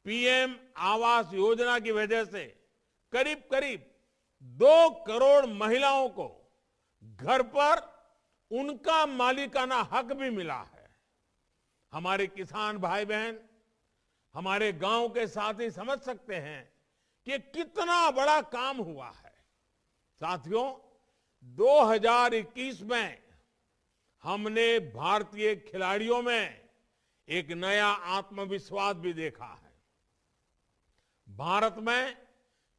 पीएम आवास योजना की वजह से करीब करीब 2 करोड़ महिलाओं को घर पर उनका मालिकाना हक भी मिला है। हमारे किसान भाई बहन, हमारे गांव के साथी समझ सकते हैं कि कितना बड़ा काम हुआ है। साथियों, 2021 में हमने भारतीय खिलाड़ियों में एक नया आत्मविश्वास भी देखा है। भारत में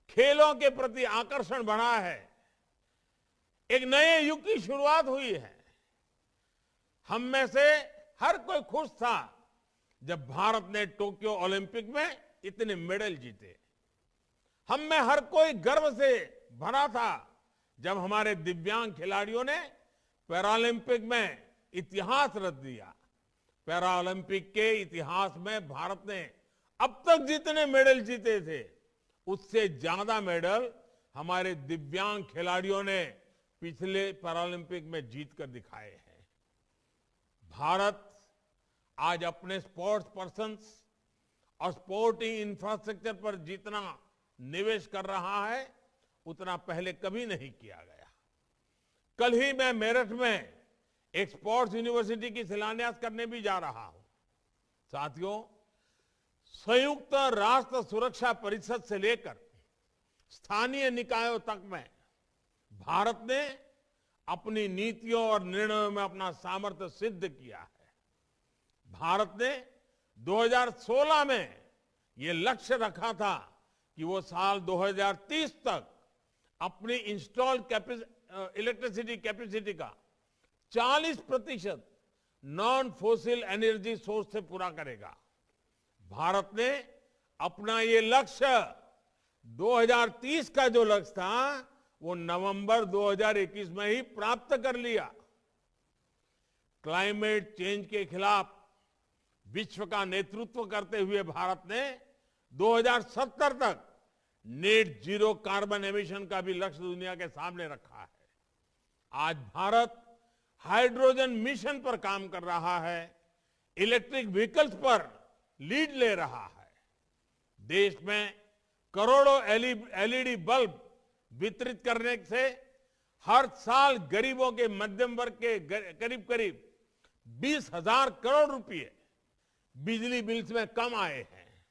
खेलों के प्रति आकर्षण बढ़ा है। एक नए युग की शुरुआत हुई है। हम में से हर कोई खुश था जब भारत ने टोक्यो ओलंपिक में इतने मेडल जीते। हम में हर कोई गर्व से भरा था जब हमारे दिव्यांग खिलाड़ियों ने पैरालंपिक में इतिहास रच दिया। पैरालंपिक के इतिहास में भारत ने अब तक जितने मेडल जीते थे, उससे ज्यादा मेडल हमारे दिव्यांग खिलाड़ियों ने पिछले पैरालंपिक में जीतकर दिखाए हैं। भारत आज अपने स्पोर्ट्स पर्सन्स और स्पोर्टिंग इंफ्रास्ट्रक्चर पर जितना निवेश कर रहा है, उतना पहले कभी नहीं किया गया। कल ही मैं मेरठ में एक स्पोर्ट्स यूनिवर्सिटी की शिलान्यास करने भी जा रहा हूं। साथियों, संयुक्त राष्ट्र सुरक्षा परिषद से लेकर स्थानीय निकायों तक में भारत ने अपनी नीतियों और निर्णयों में अपना सामर्थ्य सिद्ध किया है। भारत ने 2016 में यह लक्ष्य रखा था कि वो साल 2030 तक अपनी इंस्टॉल इलेक्ट्रिसिटी कैपेसिटी का 40% नॉन फोसिल एनर्जी सोर्स से पूरा करेगा। भारत ने अपना ये लक्ष्य 2030 का जो लक्ष्य था, वो नवंबर 2021 में ही प्राप्त कर लिया। क्लाइमेट चेंज के खिलाफ विश्व का नेतृत्व करते हुए भारत ने 2070 तक नेट जीरो कार्बन एमिशन का भी लक्ष्य दुनिया के सामने रखा है। आज भारत हाइड्रोजन मिशन पर काम कर रहा है, इलेक्ट्रिक व्हीकल्स पर लीड ले रहा है। देश में करोड़ों एलईडी बल्ब वितरित करने से हर साल गरीबों के मध्यम वर्ग के करीब करीब 20,000 करोड़ रुपए बिजली बिल्स में कम आए हैं।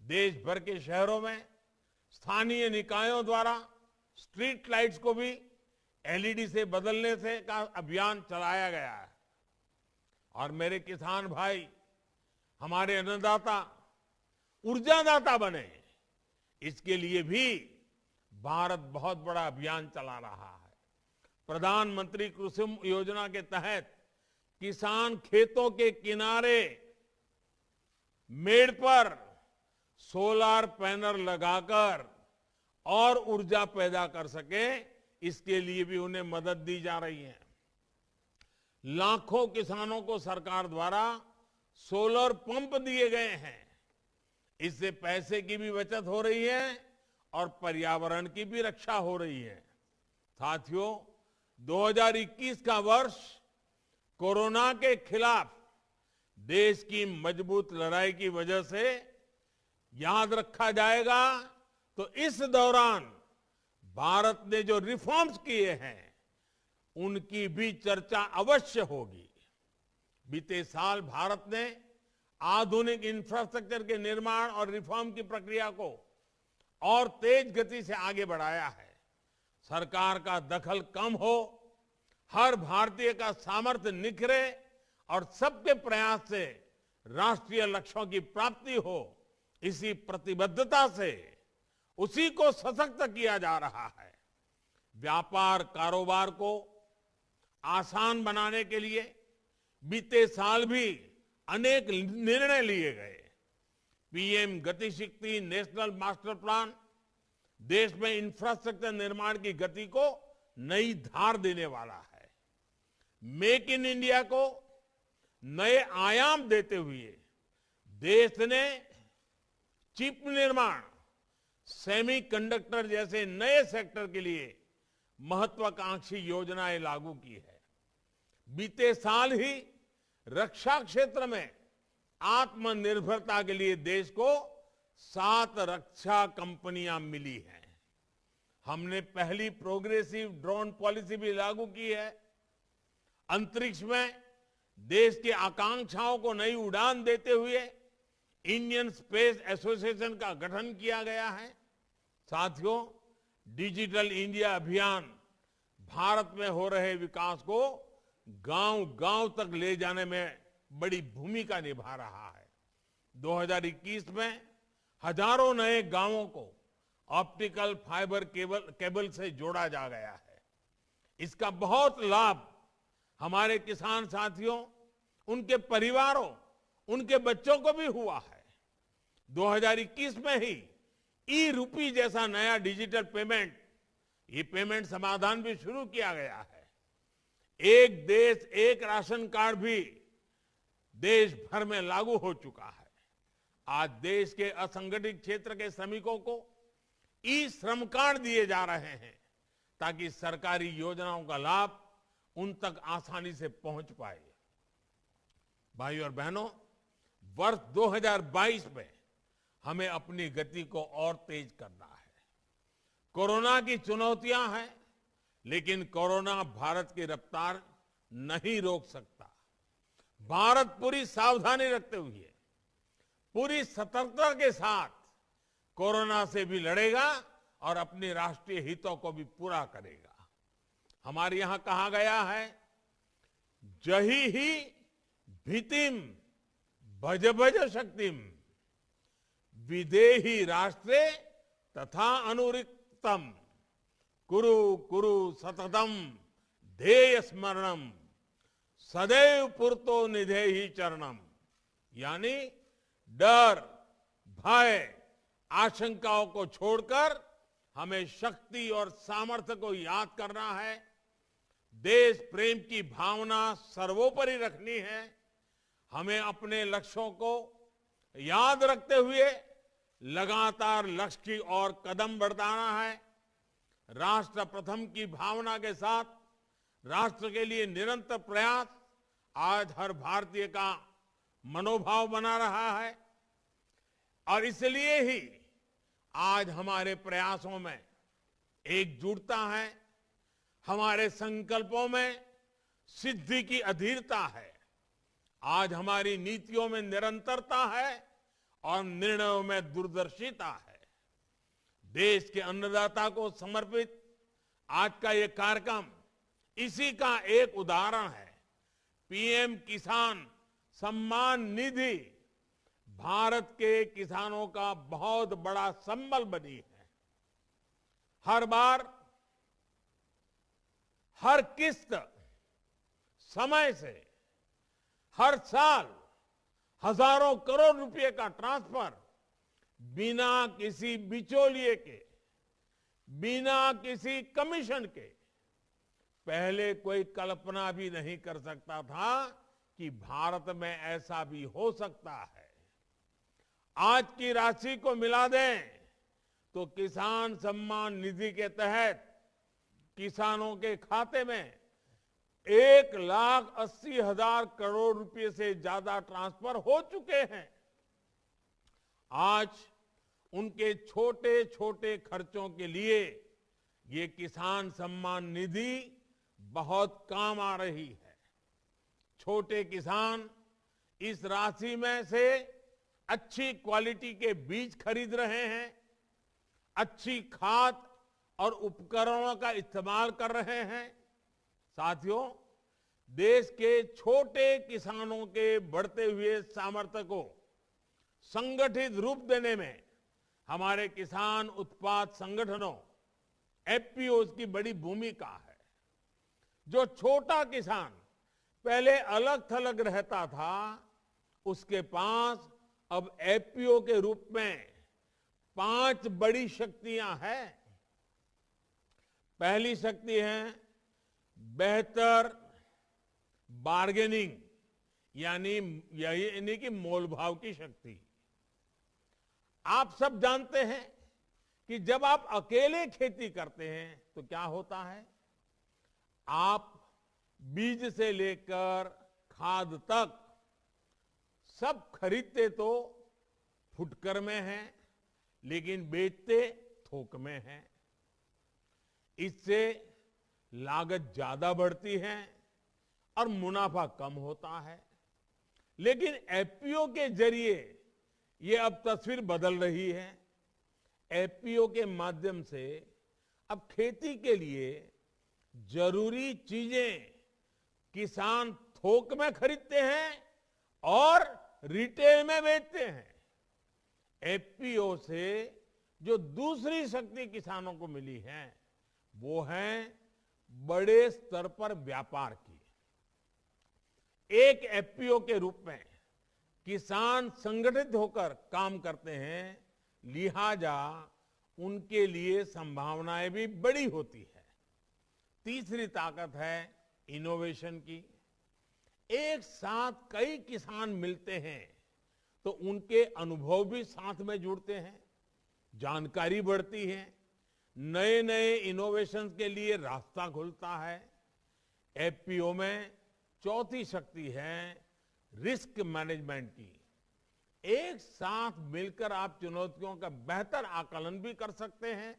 देश भर के शहरों में स्थानीय निकायों द्वारा स्ट्रीट लाइट्स को भी एलईडी से बदलने से का अभियान चलाया गया है। और मेरे किसान भाई, हमारे अन्नदाता ऊर्जादाता बने, इसके लिए भी भारत बहुत बड़ा अभियान चला रहा है। प्रधानमंत्री कुसुम योजना के तहत किसान खेतों के किनारे मेड़ पर सोलार पैनल लगाकर और ऊर्जा पैदा कर सके, इसके लिए भी उन्हें मदद दी जा रही है। लाखों किसानों को सरकार द्वारा सोलर पंप दिए गए हैं। इससे पैसे की भी बचत हो रही है और पर्यावरण की भी रक्षा हो रही है। साथियों, 2021 का वर्ष कोरोना के खिलाफ देश की मजबूत लड़ाई की वजह से याद रखा जाएगा। तो इस दौरान भारत ने जो रिफॉर्म्स किए हैं, उनकी भी चर्चा अवश्य होगी। बीते साल भारत ने आधुनिक इंफ्रास्ट्रक्चर के निर्माण और रिफॉर्म की प्रक्रिया को और तेज गति से आगे बढ़ाया है। सरकार का दखल कम हो, हर भारतीय का सामर्थ्य निखरे और सबके प्रयास से राष्ट्रीय लक्ष्यों की प्राप्ति हो, इसी प्रतिबद्धता से उसी को सशक्त किया जा रहा है। व्यापार कारोबार को आसान बनाने के लिए बीते साल भी अनेक निर्णय लिए गए। PM Gatishakti national master plan देश में इंफ्रास्ट्रक्चर निर्माण की गति को नई धार देने वाला है। मेक इन इंडिया को नए आयाम देते हुए देश ने चिप निर्माण, सेमीकंडक्टर जैसे नए सेक्टर के लिए महत्वाकांक्षी योजनाएं लागू की है। बीते साल ही रक्षा क्षेत्र में आत्मनिर्भरता के लिए देश को 7 रक्षा कंपनियां मिली हैं। हमने पहली प्रोग्रेसिव ड्रोन पॉलिसी भी लागू की है। अंतरिक्ष में देश की आकांक्षाओं को नई उड़ान देते हुए इंडियन स्पेस एसोसिएशन का गठन किया गया है। साथियों, डिजिटल इंडिया अभियान भारत में हो रहे विकास को गांव-गांव तक ले जाने में बड़ी भूमिका निभा रहा है। 2021 में हजारों नए गांवों को ऑप्टिकल फाइबर केबल से जोड़ा जा गया है। इसका बहुत लाभ हमारे किसान साथियों, उनके परिवारों, उनके बच्चों को भी हुआ है। 2021 में ही ई-रूपी जैसा नया डिजिटल पेमेंट, ये पेमेंट समाधान भी शुरू किया गया है। एक देश एक राशन कार्ड भी देश भर में लागू हो चुका है। आज देश के असंगठित क्षेत्र के श्रमिकों को ई श्रम कार्ड दिए जा रहे हैं ताकि सरकारी योजनाओं का लाभ उन तक आसानी से पहुंच पाए। भाइयों और बहनों, वर्ष 2022 में हमें अपनी गति को और तेज करना है। कोरोना की चुनौतियां हैं, लेकिन कोरोना भारत की रफ्तार नहीं रोक सकता। भारत पूरी सावधानी रखते हुए, पूरी सतर्कता के साथ कोरोना से भी लड़ेगा और अपने राष्ट्रीय हितों को भी पूरा करेगा। हमारे यहां कहा गया है, जही ही भीतिम भज भज शक्तिम विदेही राष्ट्रे तथा अनुरिक्तम कुरु कुरु सततम ध्येय स्मरणम सदैव पुरतो निधेहि चरणम। यानी डर, भय, आशंकाओं को छोड़कर हमें शक्ति और सामर्थ्य को याद करना है। देश प्रेम की भावना सर्वोपरि रखनी है। हमें अपने लक्ष्यों को याद रखते हुए लगातार लक्ष्य की ओर कदम बढ़ाना है। राष्ट्र प्रथम की भावना के साथ राष्ट्र के लिए निरंतर प्रयास आज हर भारतीय का मनोभाव बना रहा है। और इसलिए ही आज हमारे प्रयासों में एकजुटता है, हमारे संकल्पों में सिद्धि की अधीरता है। आज हमारी नीतियों में निरंतरता है और निर्णयों में दूरदर्शिता है। देश के अन्नदाता को समर्पित आज का ये कार्यक्रम इसी का एक उदाहरण है। पीएम किसान सम्मान निधि भारत के किसानों का बहुत बड़ा संबल बनी है। हर बार हर किस्त समय से, हर साल हजारों करोड़ रुपए का ट्रांसफर बिना किसी बिचौलिए के, बिना किसी कमीशन के। पहले कोई कल्पना भी नहीं कर सकता था कि भारत में ऐसा भी हो सकता है। आज की राशि को मिला दें तो किसान सम्मान निधि के तहत किसानों के खाते में 1,80,000 करोड़ रुपए से ज्यादा ट्रांसफर हो चुके हैं। आज उनके छोटे छोटे खर्चों के लिए ये किसान सम्मान निधि बहुत काम आ रही है। छोटे किसान इस राशि में से अच्छी क्वालिटी के बीज खरीद रहे हैं, अच्छी खाद और उपकरणों का इस्तेमाल कर रहे हैं। साथियों, देश के छोटे किसानों के बढ़ते हुए सामर्थ्य को संगठित रूप देने में हमारे किसान उत्पाद संगठनों एफपीओज की बड़ी भूमिका है। जो छोटा किसान पहले अलग थलग रहता था, उसके पास अब एफपीओ के रूप में 5 बड़ी शक्तियां हैं। पहली शक्ति है बेहतर बार्गेनिंग, यानी कि मोल भाव की शक्ति। आप सब जानते हैं कि जब आप अकेले खेती करते हैं तो क्या होता है, आप बीज से लेकर खाद तक सब खरीदते तो फुटकर में हैं, लेकिन बेचते थोक में हैं। इससे लागत ज्यादा बढ़ती है और मुनाफा कम होता है। लेकिन एफपीओ के जरिए ये अब तस्वीर बदल रही है। एफपीओ के माध्यम से अब खेती के लिए जरूरी चीजें किसान थोक में खरीदते हैं और रिटेल में बेचते हैं। एफपीओ से जो दूसरी शक्ति किसानों को मिली है वो है बड़े स्तर पर व्यापार की। एक एफपीओ के रूप में किसान संगठित होकर काम करते हैं, लिहाजा उनके लिए संभावनाएं भी बड़ी होती है। तीसरी ताकत है इनोवेशन की। एक साथ कई किसान मिलते हैं तो उनके अनुभव भी साथ में जुड़ते हैं, जानकारी बढ़ती है, नए नए इनोवेशंस के लिए रास्ता खुलता है। एफपीओ में चौथी शक्ति है रिस्क मैनेजमेंट की। एक साथ मिलकर आप चुनौतियों का बेहतर आकलन भी कर सकते हैं,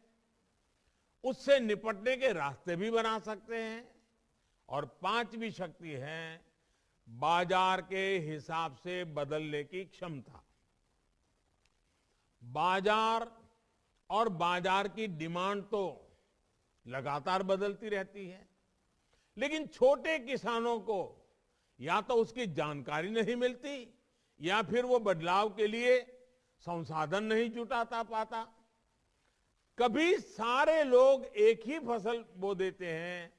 उससे निपटने के रास्ते भी बना सकते हैं। और पांचवी शक्ति है बाजार के हिसाब से बदलने की क्षमता। बाजार और बाजार की डिमांड तो लगातार बदलती रहती है, लेकिन छोटे किसानों को या तो उसकी जानकारी नहीं मिलती या फिर वो बदलाव के लिए संसाधन नहीं जुटाता पाता। कभी सारे लोग एक ही फसल बो देते हैं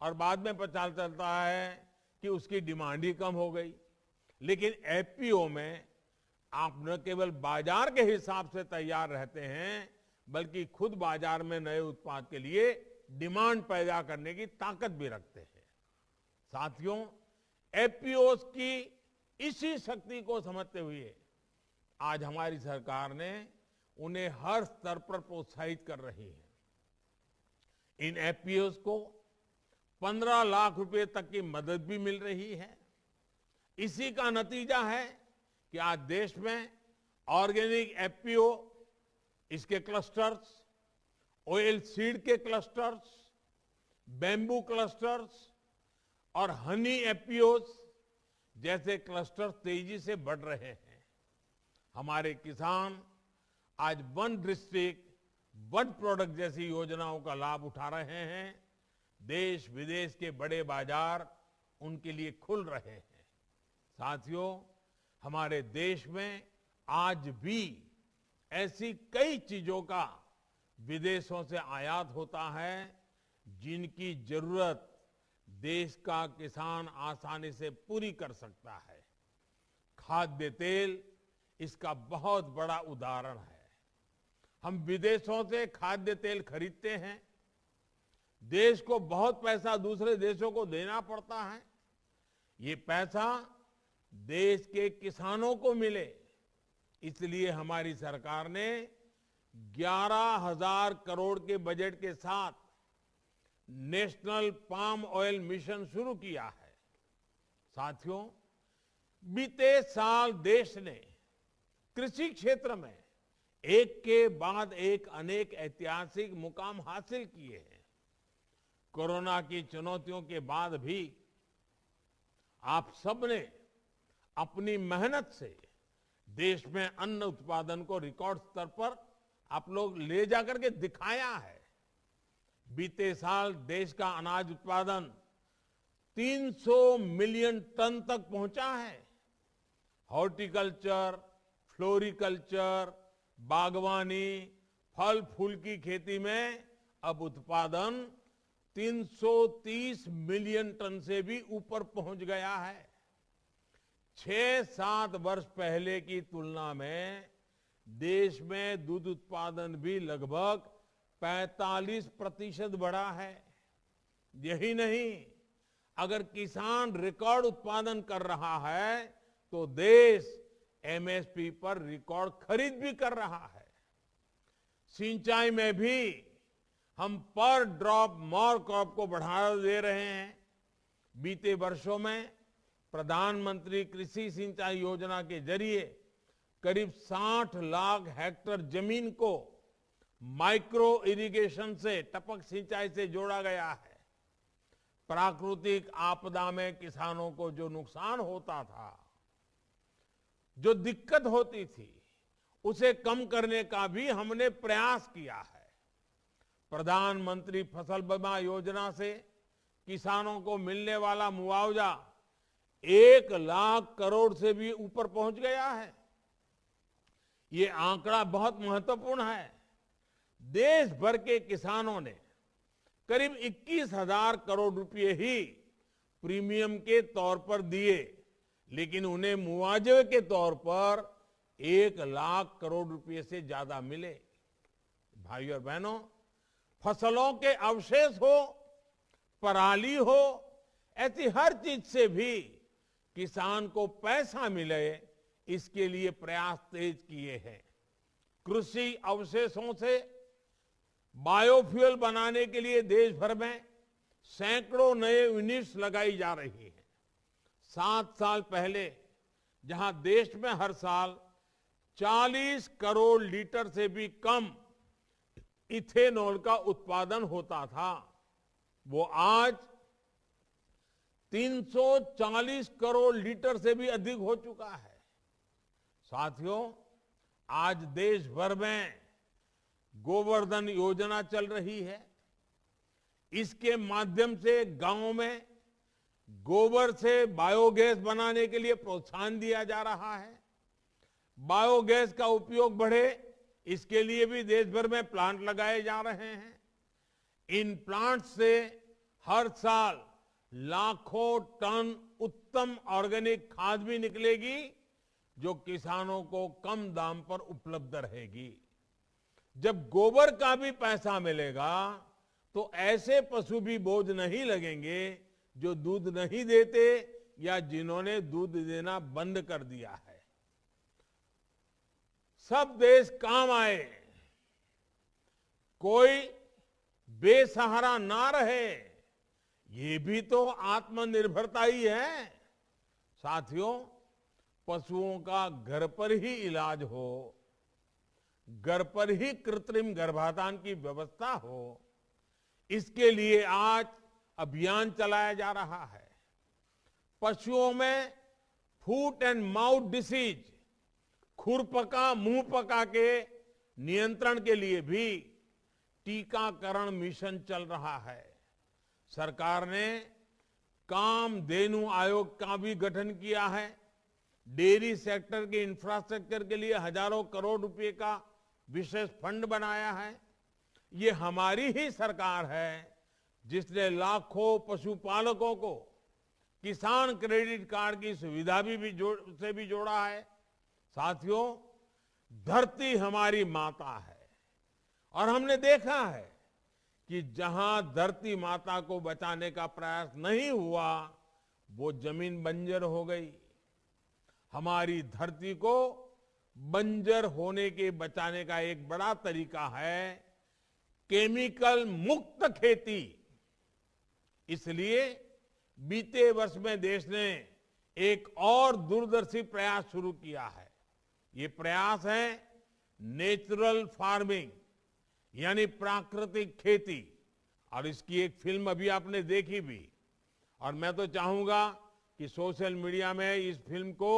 और बाद में पता चलता है कि उसकी डिमांड ही कम हो गई। लेकिन एफपीओ में आप न केवल बाजार के हिसाब से तैयार रहते हैं, बल्कि खुद बाजार में नए उत्पाद के लिए डिमांड पैदा करने की ताकत भी रखते हैं। साथियों, एफपीओ की इसी शक्ति को समझते हुए आज हमारी सरकार ने उन्हें हर स्तर पर प्रोत्साहित कर रही है। इन एफपीओ को 15 लाख रुपए तक की मदद भी मिल रही है। इसी का नतीजा है कि आज देश में ऑर्गेनिक एफपीओ, इसके क्लस्टर्स, ऑयल सीड के क्लस्टर्स, बैम्बू क्लस्टर्स और हनी एफपीओ जैसे क्लस्टर तेजी से बढ़ रहे हैं। हमारे किसान आज वन डिस्ट्रिक्ट वन प्रोडक्ट जैसी योजनाओं का लाभ उठा रहे हैं। देश विदेश के बड़े बाजार उनके लिए खुल रहे हैं। साथियों, हमारे देश में आज भी ऐसी कई चीजों का विदेशों से आयात होता है जिनकी जरूरत देश का किसान आसानी से पूरी कर सकता है। खाद्य तेल इसका बहुत बड़ा उदाहरण है। हम विदेशों से खाद्य तेल खरीदते हैं, देश को बहुत पैसा दूसरे देशों को देना पड़ता है। ये पैसा देश के किसानों को मिले, इसलिए हमारी सरकार ने 11,000 करोड़ के बजट के साथ नेशनल पाम ऑयल मिशन शुरू किया है। साथियों, बीते साल देश ने कृषि क्षेत्र में एक के बाद एक अनेक ऐतिहासिक मुकाम हासिल किए हैं। कोरोना की चुनौतियों के बाद भी आप सबने अपनी मेहनत से देश में अन्न उत्पादन को रिकॉर्ड स्तर पर आप लोग ले जाकर के दिखाया है। बीते साल देश का अनाज उत्पादन 300 मिलियन टन तक पहुंचा है। हॉर्टिकल्चर, फ्लोरिकल्चर, बागवानी, फल फूल की खेती में अब उत्पादन 330 मिलियन टन से भी ऊपर पहुंच गया है। 6-7 वर्ष पहले की तुलना में देश में दूध उत्पादन भी लगभग 45% बढ़ा है। यही नहीं, अगर किसान रिकॉर्ड उत्पादन कर रहा है तो देश एमएसपी पर रिकॉर्ड खरीद भी कर रहा है। सिंचाई में भी हम पर ड्रॉप मोर क्रॉप को बढ़ावा दे रहे हैं। बीते वर्षों में प्रधानमंत्री कृषि सिंचाई योजना के जरिए करीब 60 लाख हेक्टेयर जमीन को माइक्रो इरिगेशन से, टपक सिंचाई से जोड़ा गया है। प्राकृतिक आपदा में किसानों को जो नुकसान होता था, जो दिक्कत होती थी, उसे कम करने का भी हमने प्रयास किया है। प्रधानमंत्री फसल बीमा योजना से किसानों को मिलने वाला मुआवजा 1 लाख करोड़ से भी ऊपर पहुंच गया है। ये आंकड़ा बहुत महत्वपूर्ण है। देश भर के किसानों ने करीब 21,000 करोड़ रुपए ही प्रीमियम के तौर पर दिए, लेकिन उन्हें मुआवजे के तौर पर 1 लाख करोड़ रुपए से ज्यादा मिले। भाइयों और बहनों, फसलों के अवशेष हो, पराली हो, ऐसी हर चीज से भी किसान को पैसा मिले, इसके लिए प्रयास तेज किए हैं। कृषि अवशेषों से बायोफ्यूल बनाने के लिए देश भर में सैकड़ों नए यूनिट्स लगाई जा रही हैं। 7 साल पहले जहां देश में हर साल 40 करोड़ लीटर से भी कम इथेनॉल का उत्पादन होता था, वो आज 340 करोड़ लीटर से भी अधिक हो चुका है। साथियों, आज देश भर में गोवर्धन योजना चल रही है। इसके माध्यम से गांवों में गोबर से बायोगैस बनाने के लिए प्रोत्साहन दिया जा रहा है। बायोगैस का उपयोग बढ़े, इसके लिए भी देश भर में प्लांट लगाए जा रहे हैं। इन प्लांट से हर साल लाखों टन उत्तम ऑर्गेनिक खाद भी निकलेगी, जो किसानों को कम दाम पर उपलब्ध रहेगी। जब गोबर का भी पैसा मिलेगा तो ऐसे पशु भी बोझ नहीं लगेंगे जो दूध नहीं देते या जिन्होंने दूध देना बंद कर दिया है। सब देश काम आए, कोई बेसहारा ना रहे, ये भी तो आत्मनिर्भरता ही है। साथियों, पशुओं का घर पर ही इलाज हो, घर पर ही कृत्रिम गर्भाधान की व्यवस्था हो, इसके लिए आज अभियान चलाया जा रहा है। पशुओं में फूट एंड माउथ डिसीज, खुरपका मुंह पका के नियंत्रण के लिए भी टीकाकरण मिशन चल रहा है। सरकार ने कामधेनु आयोग का भी गठन किया है। डेयरी सेक्टर के इंफ्रास्ट्रक्चर के लिए हजारों करोड़ रुपए का विशेष फंड बनाया है। ये हमारी ही सरकार है जिसने लाखों पशुपालकों को किसान क्रेडिट कार्ड की सुविधा भी जोड़ा है। साथियों, धरती हमारी माता है और हमने देखा है कि जहां धरती माता को बचाने का प्रयास नहीं हुआ, वो जमीन बंजर हो गई। हमारी धरती को बंजर होने के बचाने का एक बड़ा तरीका है केमिकल मुक्त खेती। इसलिए बीते वर्ष में देश ने एक और दूरदर्शी प्रयास शुरू किया है। ये प्रयास है नेचुरल फार्मिंग, यानी प्राकृतिक खेती। और इसकी एक फिल्म अभी आपने देखी भी, और मैं तो चाहूंगा कि सोशल मीडिया में इस फिल्म को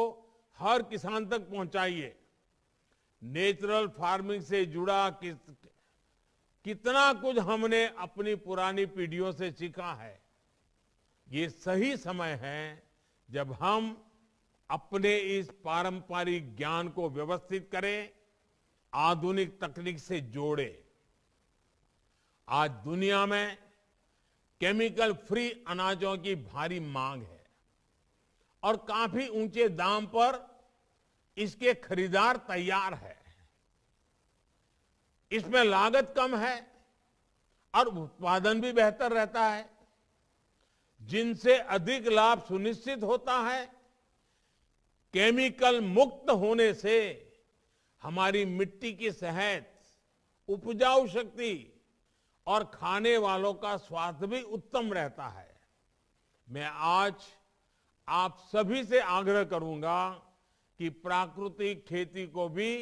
हर किसान तक पहुंचाइए। नेचुरल फार्मिंग से जुड़ा कितना कुछ हमने अपनी पुरानी पीढ़ियों से सीखा है। ये सही समय है जब हम अपने इस पारंपरिक ज्ञान को व्यवस्थित करें, आधुनिक तकनीक से जोड़ें। आज दुनिया में केमिकल फ्री अनाजों की भारी मांग है और काफी ऊंचे दाम पर इसके खरीदार तैयार है। इसमें लागत कम है और उत्पादन भी बेहतर रहता है, जिनसे अधिक लाभ सुनिश्चित होता है। केमिकल मुक्त होने से हमारी मिट्टी की सेहत, उपजाऊ शक्ति और खाने वालों का स्वास्थ्य भी उत्तम रहता है। मैं आज आप सभी से आग्रह करूंगा कि प्राकृतिक खेती को भी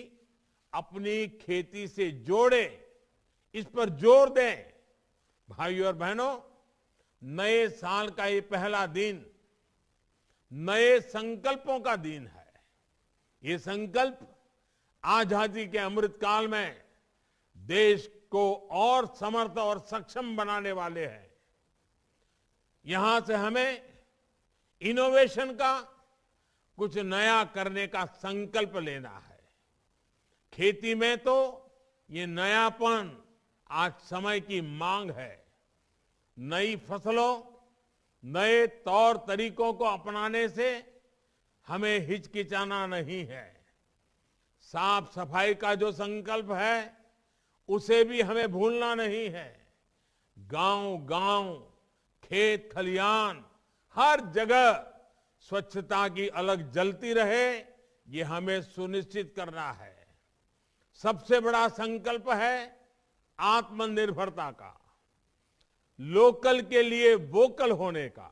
अपनी खेती से जोड़े, इस पर जोर दें। भाइयों और बहनों, नए साल का ये पहला दिन नए संकल्पों का दिन है। ये संकल्प आजादी के अमृतकाल में देश को और समर्थ और सक्षम बनाने वाले हैं। यहां से हमें इनोवेशन का, कुछ नया करने का संकल्प लेना है। खेती में तो ये नयापन आज समय की मांग है। नई फसलों, नए तौर तरीकों को अपनाने से हमें हिचकिचाना नहीं है। साफ सफाई का जो संकल्प है उसे भी हमें भूलना नहीं है। गांव-गांव, खेत खलियान, हर जगह स्वच्छता की अलग जलती रहे, ये हमें सुनिश्चित करना है। सबसे बड़ा संकल्प है आत्मनिर्भरता का, लोकल के लिए वोकल होने का।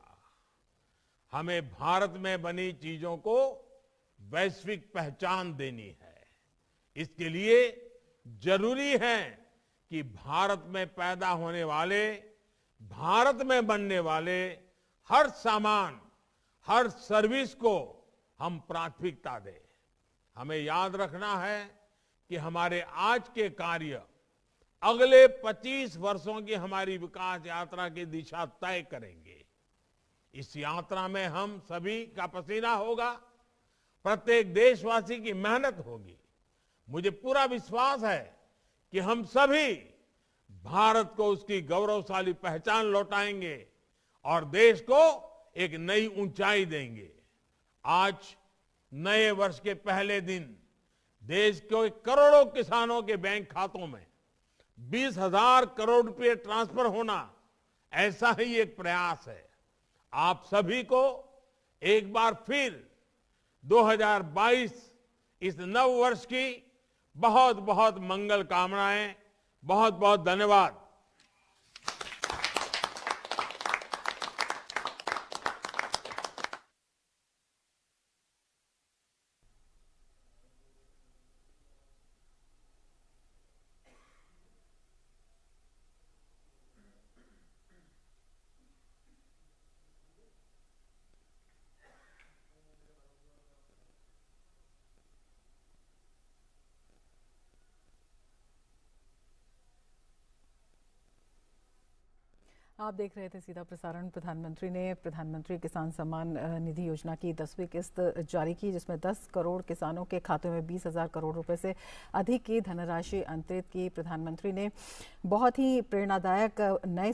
हमें भारत में बनी चीजों को वैश्विक पहचान देनी है। इसके लिए जरूरी है कि भारत में पैदा होने वाले, भारत में बनने वाले हर सामान, हर सर्विस को हम प्राथमिकता दें। हमें याद रखना है कि हमारे आज के कार्य अगले 25 वर्षों की हमारी विकास यात्रा की दिशा तय करेंगे। इस यात्रा में हम सभी का पसीना होगा, प्रत्येक देशवासी की मेहनत होगी। मुझे पूरा विश्वास है कि हम सभी भारत को उसकी गौरवशाली पहचान लौटाएंगे और देश को एक नई ऊंचाई देंगे। आज नए वर्ष के पहले दिन देश के करोड़ों किसानों के बैंक खातों में 20,000 करोड़ रुपए ट्रांसफर होना, ऐसा ही एक प्रयास है। आप सभी को एक बार फिर 2022 इस नव वर्ष की बहुत बहुत मंगल कामनाएं। बहुत बहुत धन्यवाद। आप देख रहे थे सीधा प्रसारण। प्रधानमंत्री ने प्रधानमंत्री किसान सम्मान निधि योजना की 10वीं किस्त जारी की, जिसमें 10 करोड़ किसानों के खातों में 20,000 करोड़ रुपए से अधिक की धनराशि अंतरित की। प्रधानमंत्री ने बहुत ही प्रेरणादायक नए